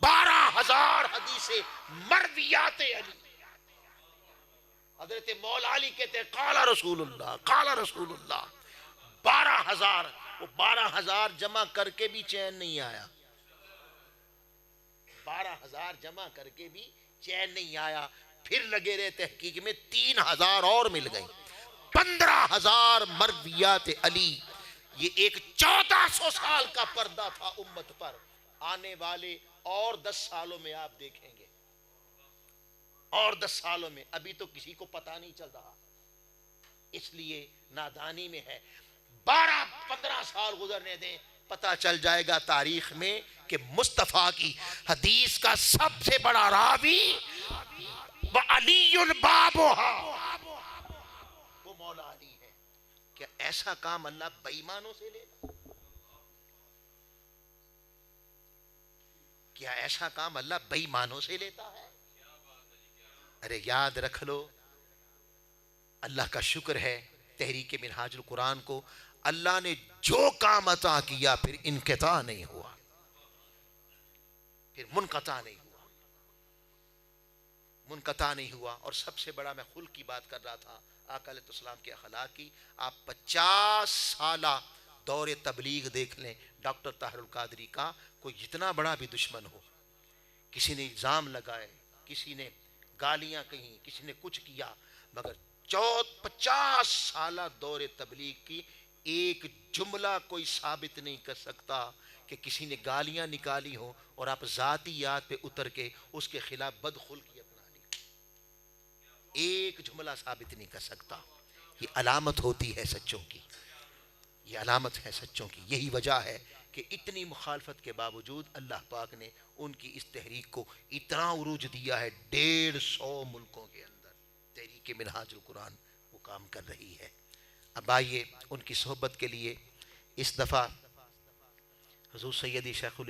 12,000 حدیثیں مرویات علی. حضرت مولا علی کہتے ہیں قال رسول اللہ. 12,000، وہ 12,000 جمع کر کے بھی چین نہیں آیا، 12,000 جمع کر کے بھی چین نہیں آیا. پھر لگے رہے تحقیق میں، 3,000 اور مل گئی، 15,000 مرویات علی. یہ ایک 1400 سال کا پردہ تھا امت پر. آنے والے اور 10 سالوں میں آپ دیکھیں گے، اور 10 سالوں میں، ابھی تو کسی کو پتہ نہیں چل رہا، اس لیے نادانی میں ہے. 12-15 سال گزرنے دیں، پتہ چل جائے گا تاریخ میں کہ مصطفیٰ کی حدیث کا سب سے بڑا راوی وَعَلِيٌّ بَابُهَا، وہ مولا علی ہے. کیا ایسا کام اللہ بے ایمانوں سے لیتا؟ کیا ایسا کام اللہ بے ایمانوں سے لیتا ہے؟ ارے یاد رکھ لو، اللہ کا شکر ہے تحریک منہاج القرآن کو اللہ نے جو کام عطا کیا پھر انقطاع نہیں ہوا، پھر منقطع نہیں ہوا. اور سب سے بڑا، میں خلق کی بات کر رہا تھا، آقا علیہ السلام کے اخلاق کی. آپ 50 سالہ دور تبلیغ دیکھ لیں ڈاکٹر طاہر القادری کا، کوئی جتنا بڑا بھی دشمن ہو، کسی نے الزام لگائے، کسی نے گالیاں کہیں، کسی نے کچھ کیا، مگر 50 سالہ دور تبلیغ کی ایک جملہ کوئی ثابت نہیں کر سکتا کہ کسی نے گالیاں نکالی ہوں اور آپ ذاتیات پہ اتر کے اس کے خلاف بدخلقی اپنا لی. ایک جملہ ثابت نہیں کر سکتا. یہ علامت ہوتی ہے سچوں کی، یہ علامت ہے سچوں کی. یہی وجہ ہے کہ اتنی مخالفت کے باوجود اللہ پاک نے ان کی اس تحریک کو اتنا عروج دیا ہے. 150 ملکوں کے اندر تحریک منہاج القرآن وہ کام کر رہی ہے. اب آئیے ان کی صحبت کے لیے اس دفعہ حضور سیدی شیخ